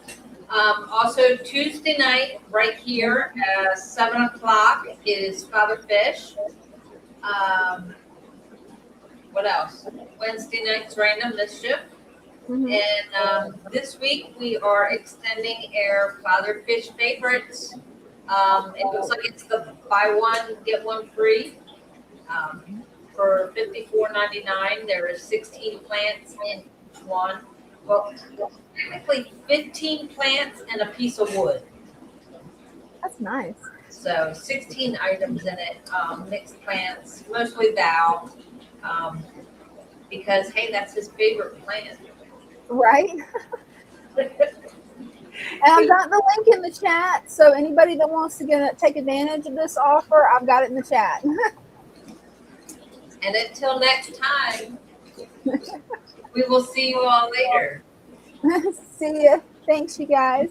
Also, Tuesday night, right here at 7 o'clock, is Father Fish. What else? Wednesday night's Random Mischief. Mm-hmm. And this week, we are extending our Father Fish favorites. It looks like it's the buy one, get one free. For $54.99, there is 16 plants in each one. Well, technically 15 plants and a piece of wood. That's nice. So 16 items in it, mixed plants, mostly bough, because hey, that's his favorite plant. Right? And I've got the link in the chat, so anybody that wants to take advantage of this offer, I've got it in the chat. And until next time, we will see you all later. See ya. Thanks, you guys.